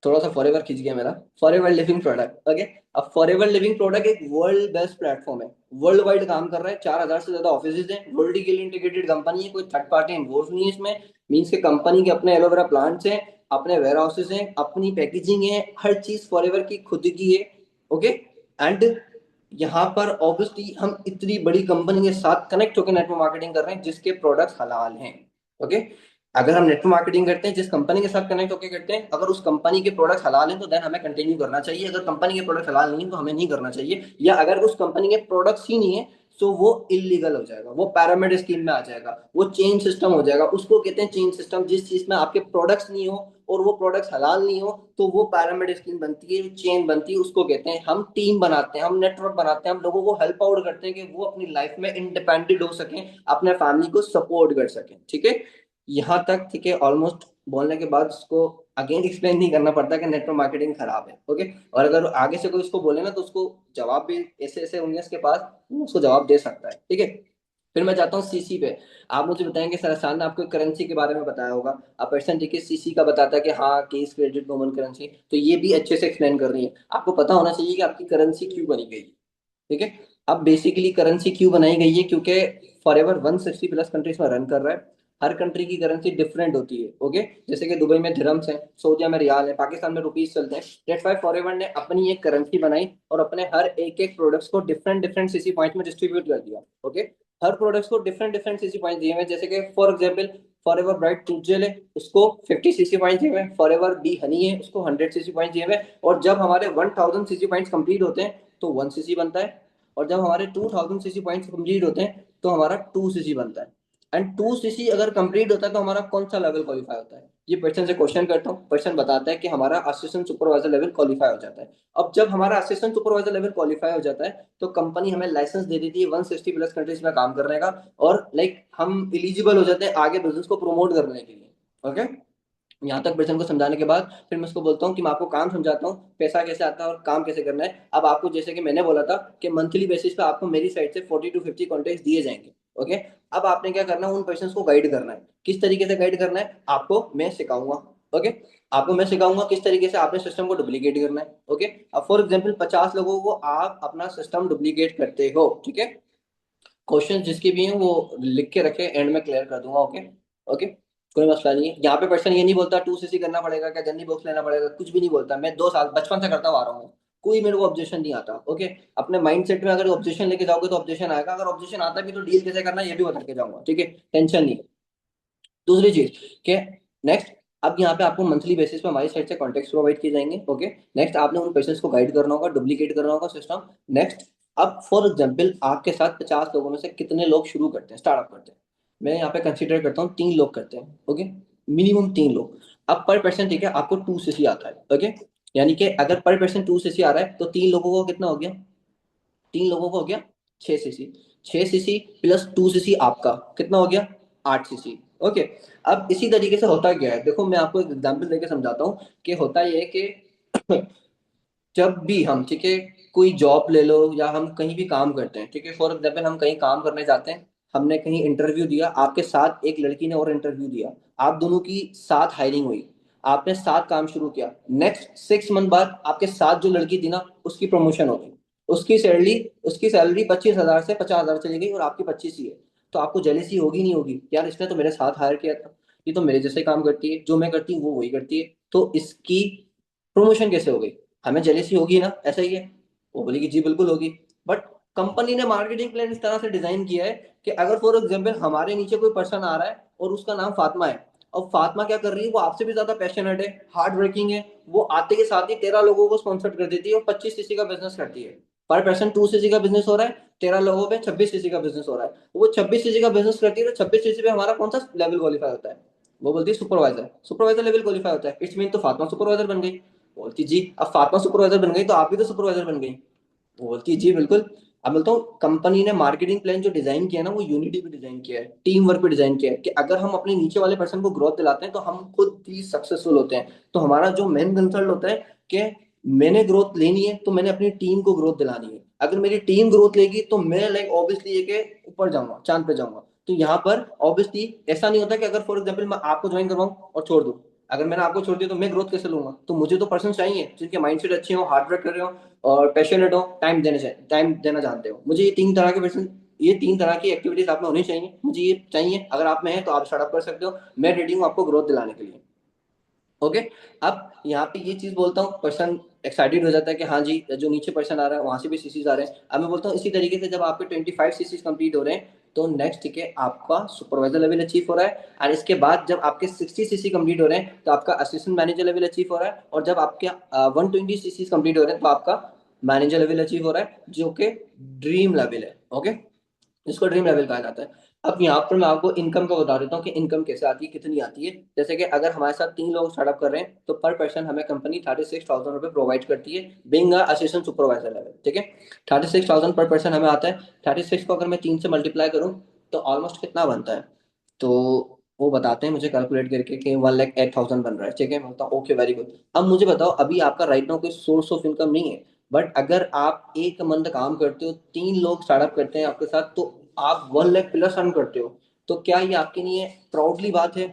Speaker 1: थोड़ा सा फॉर एवर खींच गया मेरा, for ever living product. Okay, अब फॉर एवर लिविंग प्रोडक्ट एक वर्ल्ड बेस्ट प्लेटफॉर्म है, वर्ल्ड वाइड काम कर रहा है, 4,000 से ज्यादा ऑफिस हैं, वर्ल्ड इंटीग्रेटेड कंपनी है, कोई थर्ड पार्टी इन्वॉल्व नहीं है इसमें। मीन्स के कंपनी के अपने एलोवेरा प्लांट्स हैं, अपने वेयर हाउसेज हैं, अपनी पैकेजिंग है, हर चीज फॉर एवर की खुद की है। ओके, एंड यहाँ पर ऑब्वियसली हम इतनी बड़ी कंपनी के साथ कनेक्ट होकर नेटवर्क मार्केटिंग कर रहे हैं जिसके प्रोडक्ट्स हलाल हैं। ओके, अगर हम नेटवर्क मार्केटिंग करते हैं जिस कंपनी के साथ कनेक्ट होकर करते हैं, अगर उस कंपनी के प्रोडक्ट्स हलाल हैं तो देन हमें कंटिन्यू करना चाहिए। अगर कंपनी के प्रोडक्ट्स हलाल नहीं है तो हमें नहीं करना चाहिए, या अगर उस कंपनी के प्रोडक्ट्स ही नहीं है तो वो इलीगल हो जाएगा, वो पैरामिड स्कीम में आ जाएगा, वो चेन सिस्टम हो जाएगा। उसको कहते हैं चेन सिस्टम। जिस चीज में आपके प्रोडक्ट्स नहीं हो और वो प्रोडक्ट्स हलाल नहीं हो, तो वो पैरामिड स्कीम बनती है, चेन बनती है। उसको कहते हैं हम टीम बनाते हैं, हम नेटवर्क बनाते हैं, हम लोगों को हेल्प आउट करते हैं कि वो अपनी लाइफ में इंडिपेंडेंट हो सकें, अपने फैमिली को सपोर्ट कर सकें। ठीक है, यहाँ तक ठीक है। ऑलमोस्ट बोलने के बाद उसको अगेन एक्सप्लेन नहीं करना पड़ता कि नेटवर्क मार्केटिंग खराब है। ओके, और अगर आगे से कोई उसको बोले ना, तो उसको जवाब भी ऐसे ऐसे होंगे उसके पास, वो उसको जवाब दे सकता है। ठीक है, फिर मैं जाता हूँ सीसी पे। आप मुझे बताएंगे, सर आसान ने आपको करेंसी के बारे में बताया होगा, अब पर्सन देखिए सीसी का बताता है कि हाँ, केस क्रेडिट कॉमन करेंसी, तो ये भी अच्छे से एक्सप्लेन कर रही है। आपको पता होना चाहिए कि आपकी करेंसी क्यों बनी गई। ठीक है, अब बेसिकली करेंसी क्यों बनाई गई है, क्योंकि फॉर एवर 160 प्लस कंट्रीज में रन कर रहा है। हर कंट्री की करेंसी डिफरेंट होती है। ओके, जैसे कि दुबई में दिरहम्स है, सऊदीया में रियाल है, पाकिस्तान में रुपीस चलते हैं। दैट्स व्हाई फॉर एवर ने अपनी एक करेंसी बनाई और अपने हर एक एक प्रोडक्ट्स को डिफरेंट डिफरेंट सीसी पॉइंट में डिस्ट्रीब्यूट कर दिया। ओके, हर प्रोडक्ट्स को डिफरेंट डिफरेंट सीसी पॉइंट दिए हुए हैं। जैसे कि for example, Forever Bright tooth gel है, उसको 50 सीसी पॉइंट दिए हुए हैं। फॉर एवर बी हनी है, उसको 100 सीसी पॉइंट दिए हुए हैं। और जब हमारे 1000 सीसी पॉइंट कंप्लीट होते हैं तो 1 सीसी बनता है, और जब हमारे 2000 सीसी पॉइंट्स कंप्लीट होते हैं तो हमारा 2 सीसी बनता है। एंड 2 सीसी अगर कंप्लीट होता है तो हमारा कौन सा लेवल क्वालिफाई होता है? ये पर्सन से क्वेश्चन करता हूँ, पर्सन बताता है कि हमारा असिस्टेंट सुपरवाइजर लेवल क्वालिफाई हो जाता है। अब जब हमारा असिस्टेंट सुपरवाइजर लेवल क्वालिफाई हो जाता है तो कंपनी हमें लाइसेंस दे देती है 160 प्लस कंट्रीज में काम करने का, और लाइक हम एलिजिबल हो जाते हैं आगे बिजनेस को प्रमोट करने के लिए। ओके, यहाँ तक पर्सन को समझाने के बाद फिर मैं उसको बोलता हूँ कि मैं आपको काम समझाता हूँ, पैसा कैसे आता है और काम कैसे करना है। अब आपको जैसे कि मैंने बोला था कि मंथली बेसिस पे आपको मेरी साइड से 40 to 50 कॉन्टेक्ट दिए जाएंगे। ओके, अब आपने क्या करना है, उन पर्सन को गाइड करना है। किस तरीके से गाइड करना है आपको मैं सिखाऊंगा। ओके, आपको मैं सिखाऊंगा किस तरीके से आपने सिस्टम को डुप्लीकेट करना है। ओके, अब फॉर एग्जाम्पल 50 लोगों को आप अपना सिस्टम डुप्लीकेट करते हो, ठीक है, क्वेश्चन जिसके भी हैं वो लिख के रखे, एंड में क्लियर कर दूंगा। ओके, ओके, कोई मसला नहीं है। यहाँ पे पर्सन ये नहीं बोलता 2cc करना पड़ेगा क्या, गन्नी बॉक्स लेना पड़ेगा, कुछ भी नहीं बोलता। मैं 2 साल बचपन से करता हुआ आ रहा हूँ, कोई मेरे को ऑब्जेक्शन नहीं आता। ओके, अपने माइंड सेट में अगर ऑब्जेक्शन लेके जाओगे तो ऑब्जेक्शन आएगा, अगर ऑब्जेक्शन आता भी तो डील कैसे करना है ये भी बता के जाऊंगा, ठीक है, टेंशन नहीं। दूसरी चीज के नेक्स्ट, अब यहाँ पे आपको मंथली बेसिस पे हमारी साइड से कॉन्टेक्ट प्रोवाइड किए जाएंगे। ओके, नेक्स्ट आपने उन पेशेंट्स को गाइड करना होगा, डुप्लीकेट करना होगा सिस्टम। नेक्स्ट, अब फॉर एग्जाम्पल आपके साथ 50 लोगों में से कितने लोग शुरू करते हैं, स्टार्टअप करते हैं, मैं यहाँ पे कंसिडर करता हूँ 3 लोग करते हैं। ओके, मिनिमम 3 लोग। अब पर पर्सन ठीक है आपको 2cc आता है। ओके, यानी कि अगर पर पर्सन 2cc आ रहा है तो 3 लोगों को कितना हो गया, 3 लोगों को हो गया 6cc। 6cc प्लस 2cc आपका कितना हो गया, 8cc। ओके, अब इसी तरीके से होता क्या है, देखो मैं आपको एक एग्जांपल देके समझाता हूँ कि होता ये है कि जब भी हम, ठीक है, कोई जॉब ले लो या हम कहीं भी काम करते हैं, ठीक है, फॉर एग्जाम्पल हम कहीं काम करने जाते हैं, हमने कहीं इंटरव्यू दिया, आपके साथ एक लड़की ने और इंटरव्यू दिया, आप दोनों की साथ हायरिंग हुई, आपने साथ काम शुरू किया, नेक्स्ट 6 मंथ बाद आपके साथ जो लड़की थी ना उसकी प्रमोशन हो गई, उसकी सैलरी उसकी सैलरी 25,000 से 50,000 चली गई और आपकी 25 ही है, तो आपको जेलेसी होगी नहीं होगी, यार इसने तो मेरे साथ हायर किया था, ये तो मेरे जैसे काम करती है, जो मैं करती हूँ वो वही करती है, तो इसकी प्रमोशन कैसे हो गई, हमें जेलेसी होगी ना, ऐसा ही है। वो बोलेगी जी बिल्कुल होगी। बट कंपनी ने मार्केटिंग प्लान इस तरह से डिजाइन किया है कि अगर फॉर एग्जाम्पल हमारे नीचे कोई पर्सन आ रहा है और उसका नाम फातिमा है, और फातिमा क्या कर रही है, वो आपसे भी ज्यादा पैशनेट है, हार्ड वर्किंग है, वो आते के साथ ही 13 लोगों को स्पॉन्सर कर देती है और 25cc का बिजनेस करती है। पर पर्सन 2cc का बिजनेस हो रहा है, 13 लोगों पे 26cc का बिजनेस हो रहा है, वो 26cc का बिजनेस करती है, तो 26cc पे हमारा कौन सा लेवल क्वालिफाई होता है, वो बोलती है सुपरवाइजर, सुपरवाइजर लेवल क्वालिफाई होता है, इट्स मीन तो फातिमा सुपरवाइजर बन गई। बोलती जी अब फातिमा सुपरवाइजर बन गई तो आप भी तो सुपरवाइजर बन गई। वो बोलती है जी बिल्कुल। अब बोलता हूँ कंपनी ने मार्केटिंग प्लान जो डिजाइन किया है ना वो यूनिटी पे डिजाइन किया है, टीम वर्क पे डिजाइन किया है, कि अगर हम अपने नीचे वाले पर्सन को ग्रोथ दिलाते हैं तो हम खुद भी सक्सेसफुल होते हैं। तो हमारा जो मेन कंसर्न होता है कि मैंने ग्रोथ लेनी है तो मैंने अपनी टीम को ग्रोथ दिलानी है, अगर मेरी टीम ग्रोथ लेगी तो मैं लाइक ऑब्वियसली ये के ऊपर जाऊंगा, चांद पे जाऊंगा। तो यहाँ पर ऑब्वियसली ऐसा नहीं होता कि अगर फॉर एग्जाम्पल मैं आपको ज्वाइन करवाऊं और छोड़ दूं, अगर मैंने आपको छोड़ दिया तो मैं ग्रोथ कैसे लूंगा, तो मुझे तो पर्सन चाहिए जिनके माइंडसेट अच्छे हो, हार्ड वर्क कर रहे हो और पैशनेट हो, टाइम देना जानते हो। मुझे ये 3 तरह के पर्सन, ये 3 तरह की एक्टिविटीज आप में होनी चाहिए, मुझे ये चाहिए, अगर आप में है तो आप स्टार्टअप कर सकते हो, मैं रेडी हूँ आपको ग्रोथ दिलाने के लिए। ओके, अब यहाँ पे ये चीज बोलता हूँ, पर्सन एक्साइटेड हो जाता है कि हाँ जी जो नीचे पर्सन आ रहा है वहां से भी सीसीज आ रहे हैं। अब मैं बोलता हूँ इसी तरीके से जब आपके 25 सीसीज कंप्लीट हो रहे हैं तो नेक्स्ट ठीक है आपका सुपरवाइजर लेवल अचीव हो रहा है, और इसके बाद जब आपके 60 सीसी कंप्लीट हो रहे हैं तो आपका असिस्टेंट मैनेजर लेवल अचीव हो रहा है, और जब आपके 120 सीसीज कंप्लीट हो रहे हैं तो आपका मैनेजर लेवल अचीव हो रहा है, जो कि ड्रीम लेवल है। ओके, इसको ड्रीम लेवल कहा जाता है। अब यहाँ पर मैं आपको इनकम का बता देता हूँ कि इनकम कैसे आती है, कितनी आती है। जैसे कि अगर हमारे साथ 3 लोग स्टार्टअप कर रहे हैं तो पर पर्सन हमें कंपनी 36,000 रुपये प्रोवाइड करती है, बिंग असिस्टेंट सुपरवाइजर लेवल, ठीक है, 36,000 पर पर्सन हमें आता है। 36 को अगर मैं 3 से मल्टीप्लाई करूँ तो ऑलमोस्ट कितना बनता है, तो वो बताते हैं मुझे कैलकुलेट करके कि 1,08,000 बन रहा है, ठीक है, मैं बोलता हूँ ओके वेरी गुड। अब मुझे बताओ अभी आपका राइट नाउ कोई सोर्स ऑफ इनकम नहीं है, बट अगर आप एक मंथ काम करते हो, 3 लोग स्टार्टअप करते हैं आपके साथ, तो आप 1 लाख प्लस अर्न करते हो, तो क्या ये आपके लिए प्राउडली बात है,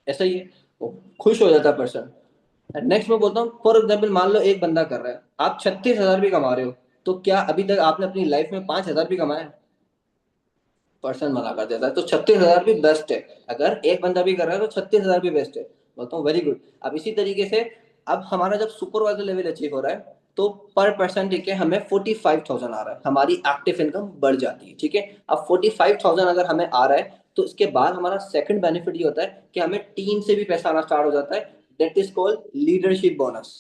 Speaker 1: ऐसा ही है, वो खुश हो जाता है पर्सन। नेक्स्ट मैं बोलता हूँ फॉर एग्जाम्पल मान लो एक बंदा कर रहा है, आप 36,000 भी कमा रहे हो, तो क्या अभी तक आपने अपनी लाइफ में 5,000 भी कमाए, पर्सन मना कर देता है, तो 36,000 भी बेस्ट है। अगर एक बंदा भी कर रहा है तो 36,000 भी बेस्ट है, बोलता हूँ वेरी गुड। अब इसी तरीके से अब हमारा जब सुपरवाइजर लेवल अचीव हो रहा है तो पर पर्सन ठीक है हमें 45,000 आ रहा है, हमारी एक्टिव इनकम बढ़ जाती है, ठीक है। अब 45,000 अगर हमें आ रहा है तो इसके बाद हमारा सेकंड बेनिफिट ये होता है कि हमें टीम से भी पैसा आना स्टार्ट हो जाता है, that is called leadership bonus.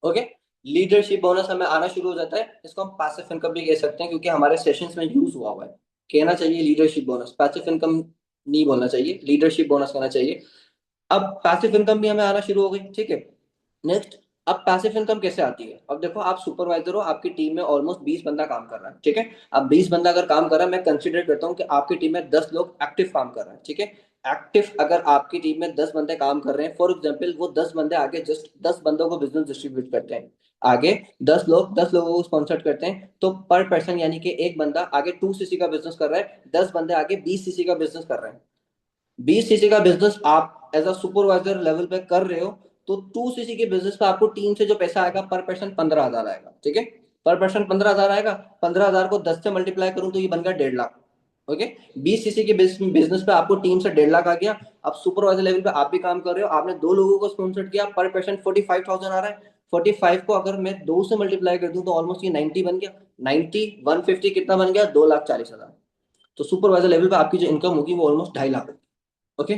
Speaker 1: Okay, leadership bonus हमें आना शुरू हो जाता है, इसको हम पैसिव इनकम भी कह सकते हैं क्योंकि हमारे सेशंस में यूज हुआ हुआ है। कहना चाहिए लीडरशिप बोनस, पैसिव इनकम नहीं बोलना चाहिए, लीडरशिप बोनस कहना चाहिए। अब पैसिव इनकम भी हमें आना शुरू हो गई, ठीक है। नेक्स्ट, अब पैसिव इनकम कैसे आती है? अब देखो, आप सुपरवाइजर हो, आपकी टीम में ऑलमोस्ट 20 बंदा काम कर रहा है, ठीक है। अब 20 बंदा अगर काम कर रहा है, मैं कंसिडर करता हूँ कि आपकी टीम में 10 लोग एक्टिव काम कर रहे हैं, ठीक है। एक्टिव अगर आपकी टीम में 10 बंदे काम कर रहे हैं, फॉर एग्जाम्पल, वो 10 बंदे आगे जस्ट 10 बंदों को बिजनेस डिस्ट्रीब्यूट करते हैं, आगे 10 लोग 10 लोगों को स्पॉन्सर करते हैं, तो पर पर्सन यानी कि एक बंदा आगे 2 सीसी का बिजनेस कर रहा है, 10 बंदे आगे 20 सीसी का बिजनेस कर रहे हैं। 20 सीसी का बिजनेस आप एज अ सुपरवाइजर लेवल पे कर रहे हो, तो 2 सीसी के बिजनेस पे आपको टीम से जो पैसा आएगा पर पर्सन 15,000 आएगा, ठीक है। पर पर्सन 15,000 आएगा। 15,000 को 10 से मल्टीप्लाई करूं तो ये बन गया 1.5 लाख। ओके। 20 सीसी के बिजनेस पे आपको टीम से 1.5 लाख आ गया। अब सुपरवाइजर लेवल पे आप भी काम कर रहे हो, आपने 2 लोगों को स्पॉन्सर किया, पर पर्सन 45,000 आ रहा है। 45 को अगर मैं 2 से मल्टीप्लाई कर दूं तो ऑलमोस्ट ये 90 बन गया। 90 150 कितना बन गया? 2,40,000। तो सुपरवाइजर लेवल पे आपकी जो इनकम होगी वो ऑलमोस्ट 2.5 लाख होगी। ओके।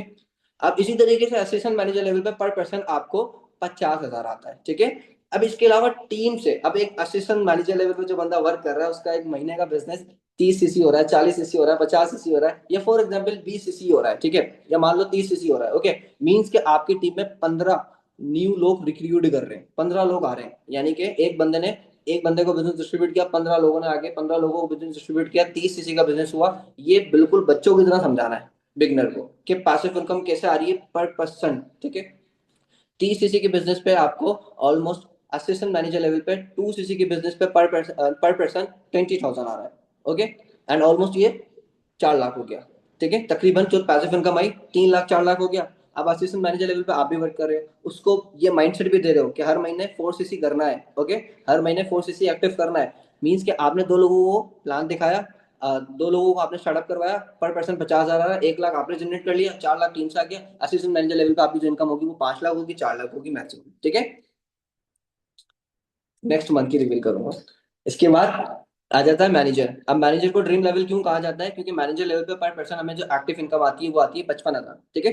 Speaker 1: अब इसी तरीके से असिस्टेंट मैनेजर लेवल पे पर पर्सन आपको 50,000 आता है, ठीक है। अब इसके अलावा टीम से, अब एक असिस्टेंट मैनेजर लेवल पे जो बंदा वर्क कर रहा है, उसका एक महीने का बिजनेस 30 सीसी हो रहा है, 40 सीसी हो रहा है, 50 सीसी हो रहा है, या फॉर एग्जाम्पल 20 सीसी हो रहा है, ठीक है। या मान लो 30 सीसी हो रहा है। ओके। मीन्स के आपकी टीम में 15 न्यू लोग रिक्रूट कर रहे हैं, 15 लोग आ रहे हैं, यानी कि एक बंदे को बिजनेस डिस्ट्रीब्यूट किया, 15 लोगों ने आगे 15 लोगों को बिजनेस डिस्ट्रीब्यूट किया, 30 सीसी का बिजनेस हुआ। ये बिल्कुल बच्चों की तरह समझाना है बिगनर को कि पैसिव इनकम कैसे आ रही है पर पर्सन, ठीक है। 30 सीसी के बिजनेस पे आपको ऑलमोस्ट असिस्टेंट मैनेजर लेवल पे 2 सीसी के बिजनेस पे पर पर्सन 20,000 आ रहा है। ओके। एंड ऑलमोस्ट ये 4 लाख हो गया, ठीक है। तकरीबन जो पैसिव इनकम आई 3 लाख 4 लाख हो गया। अब असिस्टेंट मैनेजर लेवल पे आप भी वर्क कर रहे हो, उसको ये माइंडसेट भी दे रहे हो कि हर महीने 4 सीसी करना है। ओके। हर महीने 4 सीसी एक्टिव करना है। मीन्स कि आपने 2 लोगों को प्लान दिखाया, 2 लोगों को आपने स्टार्टअप करवाया, पर पर्सन 50,000 आ रहा है, 1 लाख आपने जनरेट कर लिया, 4 लाख टीम से आ गया। असिस्टेंट मैनेजर लेवल पे आपकी जो इनकम होगी वो 5 लाख होगी, 4 लाख होगी मैक्सिमम, ठीक है। नेक्स्ट मंथ की रिवील करूंगा। इसके बाद आ जाता है मैनेजर। अब मैनेजर को ड्रीम लेवल क्यों कहा जाता है? क्योंकि मैनेजर लेवल पे पर पर्सन हमें जो एक्टिव इनकम आती है वो आती है 55,000, ठीक है।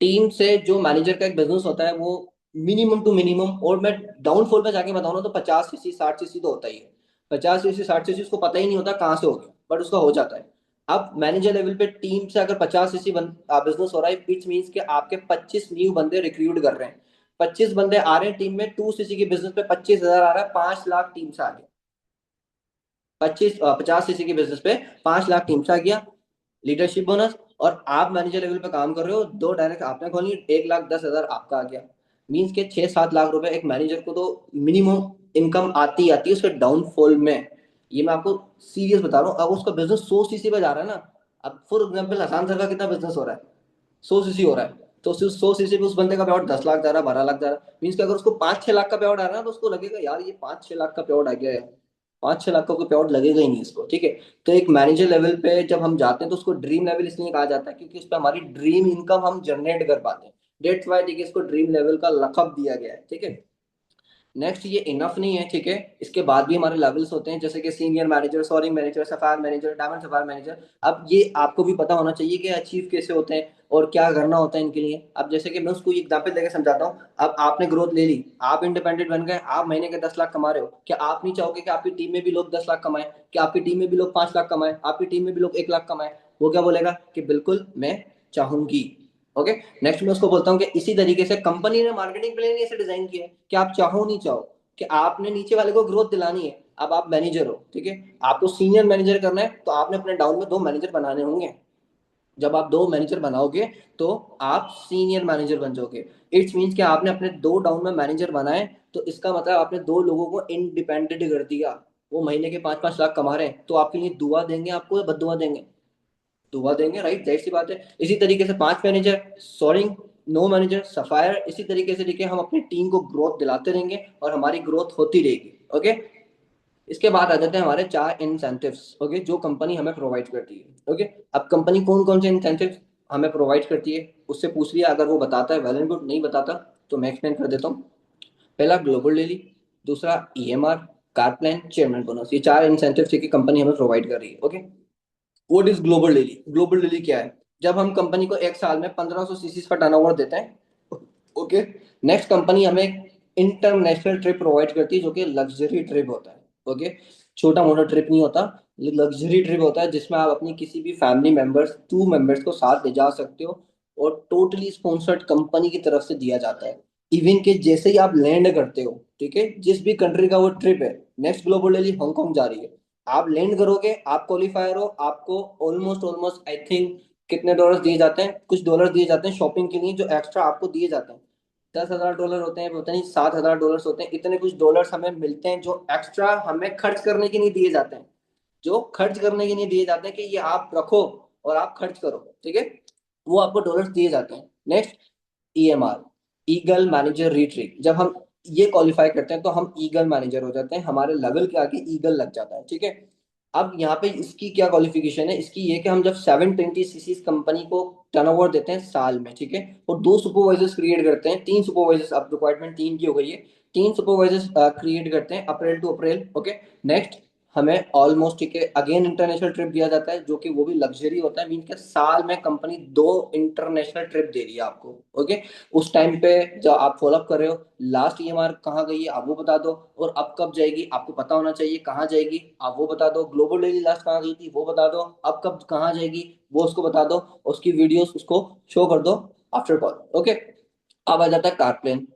Speaker 1: टीम से जो मैनेजर का एक बिजनेस होता है वो मिनिमम टू मिनिमम, और मैं डाउनफॉल पे जाके बताऊँ ना तो 50 सीसी 60 सीसी तो होता ही है। 50 सीसी 60 सीसी उसको पता ही नहीं होता कहाँ से हो गया, बट उसका हो जाता है। अब मैनेजर लेवल पे टीम से अगर 50 सीसी बिजनेस हो रहा है, इट्स मीन्स कि आपके 25 न्यू बंदे रिक्रूट कर रहे हैं। 25 बंदे आ रहे हैं टीम में, 2 सीसी के बिजनेस पे 25,000 आ रहा है, 5 लाख टीम से आ गया। 50 सीसी के बिजनेस पे 5 लाख टीम से आ गया, लीडरशिप बोनस। और आप मैनेजर लेवल पे काम कर रहे हो, 2 डायरेक्ट आपने खोली, 1,10,000 आपका आ गया। मीन्स के 6-7 लाख रुपए एक मैनेजर को तो मिनिमम इनकम आती आती है उसके डाउनफॉल में। ये मैं आपको सीरियस बता रहा हूँ। अब उसका बिजनेस 100 सीसी पे जा रहा है ना। अब फॉर एग्जाम्पल हसान सर का कितना बिजनेस हो रहा है? 100 सीसी हो रहा है। तो सिर्फ 100 सीसी पे उस बंदे का पे आउट 10 लाख जा रहा है, 12 लाख जा रहा है। मीन्स कि अगर उसको 5-6 लाख का पे आउट आ रहा है ना, तो उसको लगेगा यार ये 5-6 लाख का पे आउट आ गया है। 5-6 लाख का कोई पे आउट लगेगा ही नहीं इसको, ठीक है। तो एक मैनेजर लेवल पे जब हम जाते हैं तो उसको ड्रीम लेवल इसलिए कहा जाता है क्योंकि उस पर हमारी ड्रीम इनकम हम जनरेट कर पाते हैं। डेट्स वाई देखिए इसको ड्रीम लेवल का लकब दिया गया है, ठीक है। नेक्स्ट, ये इनफ नहीं है, ठीक है। इसके बाद भी हमारे लेवल्स होते हैं, जैसे कि senior manager, soaring manager, sapphire manager, diamond sapphire manager. अब ये आपको भी पता होना चाहिए कि अचीव कैसे होते हैं और क्या करना होता है इनके लिए। अब जैसे कि मैं उसको एग्जांपल देकर समझाता हूँ। अब आपने ग्रोथ ले ली, आप इंडिपेंडेंट बन गए, आप महीने के 10 लाख कमा रहे हो, क्या आप नहीं चाहोगे कि आपकी टीम में भी लोग 10 लाख कमाए, कि आपकी टीम में भी लोग 5 लाख कमाए, आपकी टीम में भी लोग 1 लाख कमाए? वो क्या बोलेगा कि बिल्कुल मैं चाहूंगी। ओके। नेक्स्ट मैं उसको बोलता हूँ कि इसी तरीके से कंपनी ने मार्केटिंग प्लान ऐसे डिजाइन किया है कि आप चाहो नहीं चाहो कि आपने नीचे वाले को ग्रोथ दिलानी है। अब आप मैनेजर हो, ठीक है। आपको सीनियर मैनेजर करना है तो आपने अपने डाउन में 2 मैनेजर बनाने होंगे। जब आप 2 मैनेजर बनाओगे तो आप सीनियर मैनेजर बन जाओगे। इट्स मीन्स कि आपने अपने 2 डाउन में मैनेजर बनाए, तो इसका मतलब आपने 2 लोगों को इंडिपेंडेंट कर दिया। वो महीने के 5-5 लाख कमा रहे हैं तो आपके लिए दुआ देंगे आपको या बददुआ देंगे? दुआ देंगे, राइट, जाहिर सी बात है। इसी तरीके से 5 मैनेजर, सोरिंग, 9 मैनेजर, सफायर, इसी तरीके से देखिए हम अपनी टीम को ग्रोथ दिलाते रहेंगे और हमारी ग्रोथ होती रहेगी। ओके। इसके बाद आ जाते हैं हमारे 4 इंसेंटिव्स, ओके, जो कंपनी हमें प्रोवाइड करती है। ओके। अब कंपनी कौन कौन से इंसेंटिव हमें प्रोवाइड करती है उससे पूछ लिया, अगर वो बताता है वेल एंड गुड, नहीं बताता तो मैं एक्सप्लेन कर देता हूँ। पहला ग्लोबल डेली, दूसरा EMR, car plan, chairman bonus. ये 4 इंसेंटिव की कंपनी हमें प्रोवाइड कर रही है। Okay. What is global daily? Global daily क्या है? जब हम कंपनी को एक साल में 1500 सीसी का टर्नओवर देते हैं, ओके, नेक्स्ट कंपनी हमें इंटरनेशनल ट्रिप प्रोवाइड करती है जो कि लग्जरी ट्रिप होता है। ओके। छोटा मोटा ट्रिप नहीं होता, लग्जरी ट्रिप होता है जिसमें आप अपनी किसी भी फैमिली मेंबर्स 2 मेंबर्स को साथ ले जा सकते हो। और टोटली स्पॉन्सर्ड कंपनी की तरफ से दिया जाता है। इवन के जैसे ही आप लैंड करते हो, ठीक है, जिस भी कंट्री का वो ट्रिप है, नेक्स्ट ग्लोबल डेली हांगकांग जा रही है, आप लैंड करोगे, आप क्वालिफायर हो, आपको ऑलमोस्ट ऑलमोस्ट आई थिंक कितने डॉलर्स दिए जाते हैं, कुछ डॉलर दिए जाते हैं शॉपिंग के लिए, जो एक्स्ट्रा आपको दिए जाते हैं। $10,000 होते हैं, पता नहीं $7,000 होते हैं, इतने कुछ डॉलर्स हमें मिलते हैं जो एक्स्ट्रा हमें खर्च करने के लिए दिए जाते हैं, जो खर्च करने के लिए दिए जाते हैं कि ये आप रखो और आप खर्च करो, ठीक है, वो आपको डॉलर्स दिए जाते हैं। Next, EMR, eagle manager retreat, जब हम ये क्वालिफाई करते हैं तो हम ईगल मैनेजर हो जाते हैं, हमारे लेवल के आगे ईगल लग जाता है, ठीक है। अब यहाँ पे इसकी क्या क्वालिफिकेशन है, इसकी ये कि हम जब 720 सीसी कंपनी को टर्नओवर देते हैं साल में, ठीक है, और दो सुपरवाइजर्स क्रिएट करते हैं, तीन सुपरवाइजर्स, अब रिक्वायरमेंट तीन की हो गई है, तीन सुपरवाइजर्स क्रिएट करते हैं अप्रैल टू अप्रैल, ओके। नेक्स्ट, हमें ऑलमोस्ट, ठीक है, अगेन इंटरनेशनल ट्रिप दिया जाता है, जो कि वो भी लग्जरी होता है, मीन के साल में कंपनी दो इंटरनेशनल ट्रिप दे रही है आपको, ओके। उस टाइम पे जब आप फॉलोअप कर रहे हो, लास्ट ईएमआर कहाँ गई है आप वो बता दो, और अब कब जाएगी आपको पता होना चाहिए, कहाँ जाएगी आप वो बता दो, ग्लोबल डेली लास्ट कहाँ गई थी वो बता दो, अब कब कहाँ जाएगी वो उसको बता दो, उसकी वीडियोस उसको शो कर दो आफ्टर कॉल, ओके। अब आ जाता है कारप्लेन।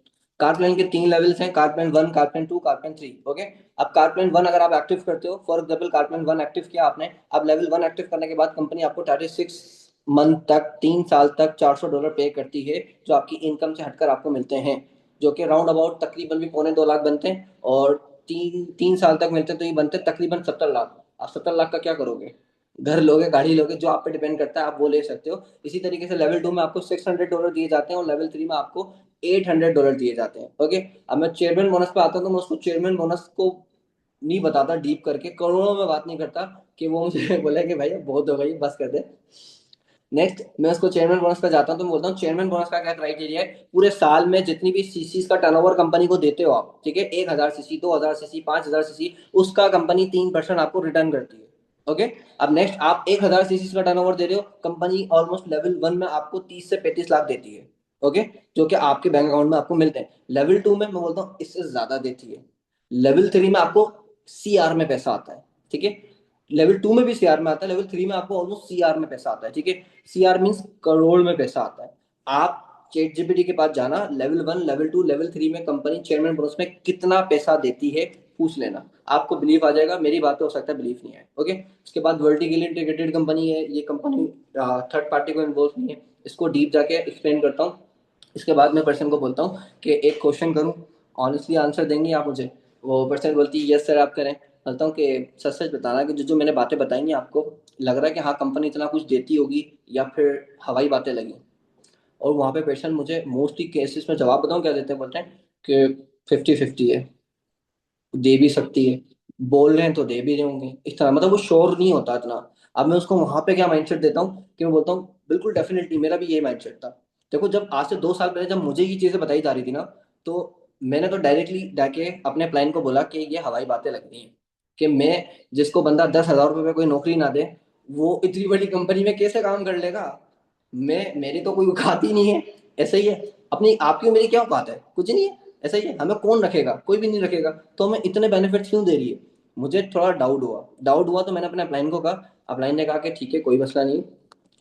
Speaker 1: कारप्लेन के तीन लेवल्स हैं, कारप्लेन 1, कारप्लेन 2, कारप्लेन 3, ओके। अब कारप्लेन 1 अगर आप एक्टिव करते हो, फॉर एग्जाम्पल कारप्लेन 1 एक्टिव किया आपने, अब लेवल 1 एक्टिव करने के बाद कंपनी आपको 36 मंथ तक, 3 साल तक $400 पे करती है, जो आपकी इनकम से हटकर आपको मिलते हैं, जो कि राउंड अबाउट तकरीबन भी 1.25 लाख बनते हैं, और तीन तीन साल तक मिलते हैं तो ये बनते हैं तकरीबन 70 लाख। आप 70 लाख का क्या करोगे? घर लोगे, गाड़ी लोगे, जो आप पे डिपेंड करता है, आप वो ले सकते हो। इसी तरीके से लेवल 2 में आपको $600 दिए जाते हैं, और लेवल 3 में आपको $800 दिए जाते हैं, ओके। अब मैं चेयरमैन बोनस पे आता हूँ, तो मैं उसको चेयरमैन बोनस को नहीं बताता डीप करके, करोड़ों में बात नहीं करता कि वो मुझे बोले कि भाई बहुत हो गई बस कर दे। नेक्स्ट, मैं उसको चेयरमैन बोनस पे जाता हूँ, तो मैं बोलता हूँ चेयरमैन बोनस का क्या क्राइटेरिया है, पूरे साल में जितनी भी सीसी का टर्नओवर कंपनी को देते हो आप, ठीक है, 1,000 सीसी, 2,000 सीसी, 5,000 सीसी, उसका कंपनी 3% आपको रिटर्न करती है, ओके। अब नेक्स्ट, आप 1,000 सीसी का टर्नओवर दे रहे हो, कंपनी ऑलमोस्ट लेवल 1 में आपको 30 से 35 लाख देती है, ओके, जो कि आपके बैंक अकाउंट में आपको मिलते हैं। लेवल 2 में मैं बोलता हूँ इससे ज्यादा देती है। लेवल 3 में आपको सीआर में पैसा आता है, ठीक है। लेवल 2 में भी सीआर में आता है, लेवल 3 में आपको ऑलमोस्ट सीआर में पैसा आता है, ठीक है। सीआर मीन्स करोड़ में पैसा आता है। आप चैट जीपीटी के पास जाना, लेवल 1, लेवल 2, लेवल 3 में कंपनी चेयरमैन बोनस में कितना पैसा देती है पूछ लेना, आपको बिलीव आ जाएगा। मेरी बात हो सकता है बिलीव नहीं है, ओके। उसके बाद वर्टिकली इंटीग्रेटेड कंपनी है, ये कंपनी थर्ड पार्टी को इन्वॉल्व नहीं है, इसको डीप जाके एक्सप्लेन करता हूँ। इसके बाद मैं पर्सन को बोलता हूँ कि एक क्वेश्चन करूँ, ऑनेस्टली आंसर देंगे आप मुझे? वो पर्सन बोलती है यस सर आप करें। बोलता हूँ कि सच सच बताना कि जो जो मैंने बातें बताई हैं आपको लग रहा है कि हाँ कंपनी इतना कुछ देती होगी, या फिर हवाई बातें लगी? और वहाँ पे पेशेंट मुझे मोस्टली केसेस में जवाब बताऊँ क्या देते हैं, बोलते हैं कि 50-50 है, दे भी सकती है, बोल रहे हैं तो दे भी रहे होंगे, इस तरह, मतलब वो श्योर नहीं होता इतना। अब मैं उसको वहां पे क्या माइंडसेट देता हूँ कि मैं बोलता हूँ बिल्कुल डेफिनेटली, मेरा भी यही माइंडसेट था। देखो जब आज से 2 साल पहले जब मुझे ये चीजें बताई जा रही थी ना, तो मैंने तो डायरेक्टली जाके अपने क्लाइंट को बोला कि ये हवाई बातें लग रही हैं, कि मैं, जिसको बंदा $10,000 में कोई नौकरी ना दे, वो इतनी बड़ी कंपनी में कैसे काम कर लेगा? मैं, मेरी तो कोई औकात ही नहीं है। ऐसे ही है, अपनी आपकी मेरी क्या औकात है? कुछ नहीं है। ऐसा ही है, हमें कौन रखेगा? कोई भी नहीं रखेगा, तो हमें इतने बेनिफिट्स क्यों दे रही है? मुझे थोड़ा डाउट हुआ तो मैंने अपने अपलाइन को कहा। अपलाइन ने कहा कि ठीक है कोई मसला नहीं,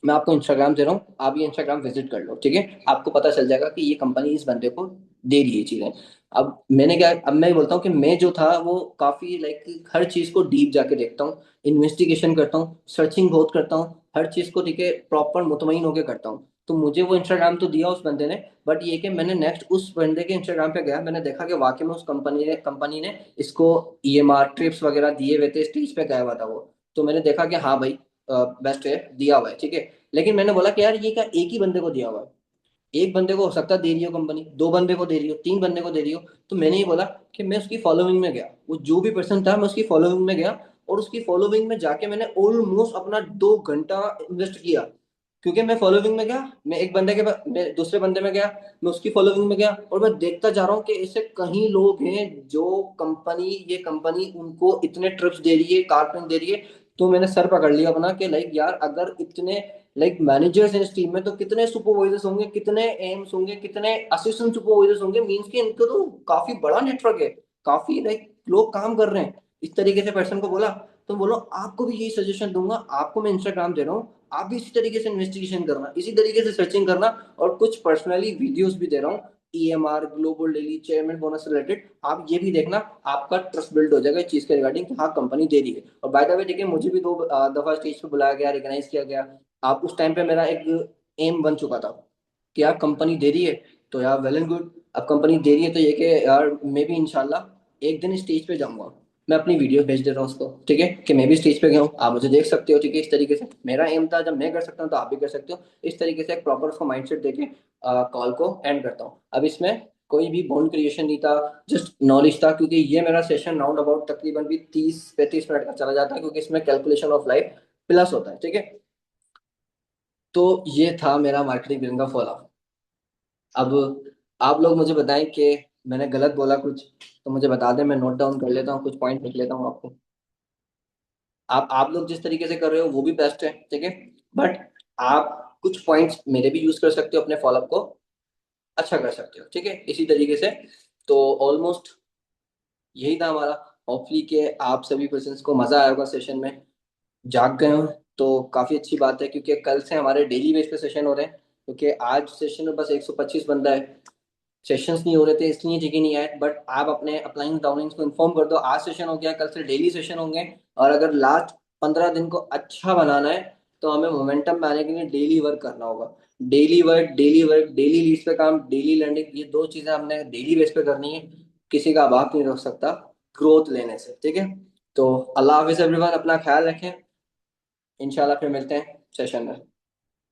Speaker 1: मैं आपको इंस्टाग्राम दे रहा हूँ, आप ये इंस्टाग्राम विजिट कर लो, ठीक है, आपको पता चल जाएगा कि ये कंपनी इस बंदे को दे रही है चीजें। अब मैं बोलता हूँ कि मैं जो था वो काफी लाइक हर चीज को डीप जाके देखता हूँ, इन्वेस्टिगेशन करता हूँ, सर्चिंग बहुत करता हूँ, हर चीज को, ठीक है, प्रॉपर मुतमईन होकर करता हूँ। तो मुझे वो इंस्टाग्राम तो दिया उस बंदे ने, बट ये कि मैंने नेक्स्ट उस बंदे के इंस्टाग्राम पे गया, मैंने देखा कि वाकई में उस कंपनी ने इसको ईएमआर ट्रिप्स वगैरह दिए हुए थे, स्टेज पे गया हुआ था वो। तो मैंने देखा कि हाँ भाई बेस्ट है, दिया हुआ है, ठीक है। लेकिन मैंने बोला कि यार ये क्या एक ही बंदे को दिया हुआ है? एक बंदे को हो सकता है दे रही हो कंपनी, दो बंदे को दे रही हो, तीन बंदे को दे रही हो। तो मैंने ये बोला कि मैं उसकी फॉलोइंग में गया, वो जो भी पर्सन था मैं उसकी फॉलोइंग में गया, और उसकी फॉलोइंग में जाके मैंने ऑलमोस्ट अपना 2 घंटा इन्वेस्ट किया। क्योंकि मैं फॉलोइंग में गया, मैं एक बंदे के मैं दूसरे बंदे में गया, मैं उसकी फॉलोइंग में गया, और मैं देखता जा रहा हूँ कि ऐसे कहीं लोग हैं जो ये कंपनी उनको इतने ट्रिप्स दे रही है, कारपेंट दे रही है। तो मैंने सर पकड़ लिया अपना कि लाइक यार अगर इतने लाइक मैनेजर्स हैं इस टीम में, तो कितने सुपरवाइजर्स होंगे, कितने एम्स होंगे, कितने असिस्टेंट सुपरवाइजर्स होंगे, मींस कि इनको तो काफी बड़ा नेटवर्क है, काफी लाइक लोग काम कर रहे हैं। इस तरीके से पर्सन को बोला। तो बोलो आपको भी यही सजेशन दूंगा, आपको मैं इंस्टाग्राम दे रहा हूँ, आप भी इसी तरीके से इन्वेस्टिगेशन करना, इसी तरीके से सर्चिंग करना। और कुछ पर्सनली वीडियोस भी दे रहा हूँ, EMR, global daily, chairman bonus से रिलेटेड, आप ये भी देखना। आपका ट्रस्ट बिल्ड हो जाएगा इस चीज के रिगार्डिंग कि हाँ कंपनी दे रही है। और बाय द वे देखिए, मुझे भी 2 दफा स्टेज पे बुलाया गया, रिकॉग्नाइज किया गया। आप उस टाइम पे मेरा एक एम बन चुका था कि यार कंपनी दे रही है तो यार वेल एंड गुड। अब कंपनी दे रही है तो ये कि यार मैं भी इंशाल्लाह एक दिन स्टेज पे जाऊंगा। मैं अपनी वीडियो भेज दे रहा हूँ उसको, ठीक है, कि मैं भी स्टेज पे गया हूँ, आप मुझे देख सकते हो, ठीक है। इस तरीके से मेरा एम था, जब मैं कर सकता हूँ तो आप भी कर सकते हो। इस तरीके से एक प्रॉपर उसको माइंडसेट देके कॉल को एंड करता हूँ। अब इसमें कोई भी बॉन्ड क्रिएशन नहीं था, जस्ट नॉलेज था, क्योंकि ये मेरा सेशन राउंड अबाउट तकरीबन भी 30-35 मिनट का चला जाता है, क्योंकि इसमें कैलकुलेशन ऑफ लाइफ प्लस होता है, ठीक है। तो ये था मेरा मार्केटिंग बिजनेस का फॉलो। अब आप लोग मुझे बताएं कि मैंने गलत बोला कुछ, तो मुझे बता दें, मैं नोट डाउन कर लेता हूँ, कुछ पॉइंट लिख लेता हूँ आपको। आप लोग जिस तरीके से कर रहे हो वो भी बेस्ट है, ठीक है। बट आप कुछ पॉइंट्स मेरे भी यूज कर सकते हो, अपने फॉलोअप को अच्छा कर सकते हो, ठीक है, इसी तरीके से। तो ऑलमोस्ट यही था हमारा। होपफुली कि आप सभी पर्सन को मजा आया होगा सेशन में, जाग गए हो तो काफी अच्छी बात है, क्योंकि कल से हमारे डेली बेस पे सेशन हो रहे हैं। क्योंकि आज सेशन में बस 125 बंदा है, सेशंस नहीं हो रहे थे इसलिए ठीक ही नहीं आए। बट आप अपने अपलाइंग डाउनलाइंस को इन्फॉर्म कर दो, आज सेशन हो गया, कल से डेली सेशन होंगे। और अगर लास्ट 15 दिन को अच्छा बनाना है तो हमें मोमेंटम में आने के लिए डेली वर्क करना होगा। Daily work, daily work, daily leads पे काम, डेली लर्निंग, ये 2 चीजें हमने डेली बेस पे करनी है। किसी का बाप नहीं रोक सकता ग्रोथ लेने से, ठीक है। तो अल्लाह हाफिज एवरीवन, अपना ख्याल रखें। इंशाल्लाह फिर मिलते हैं सेशन में।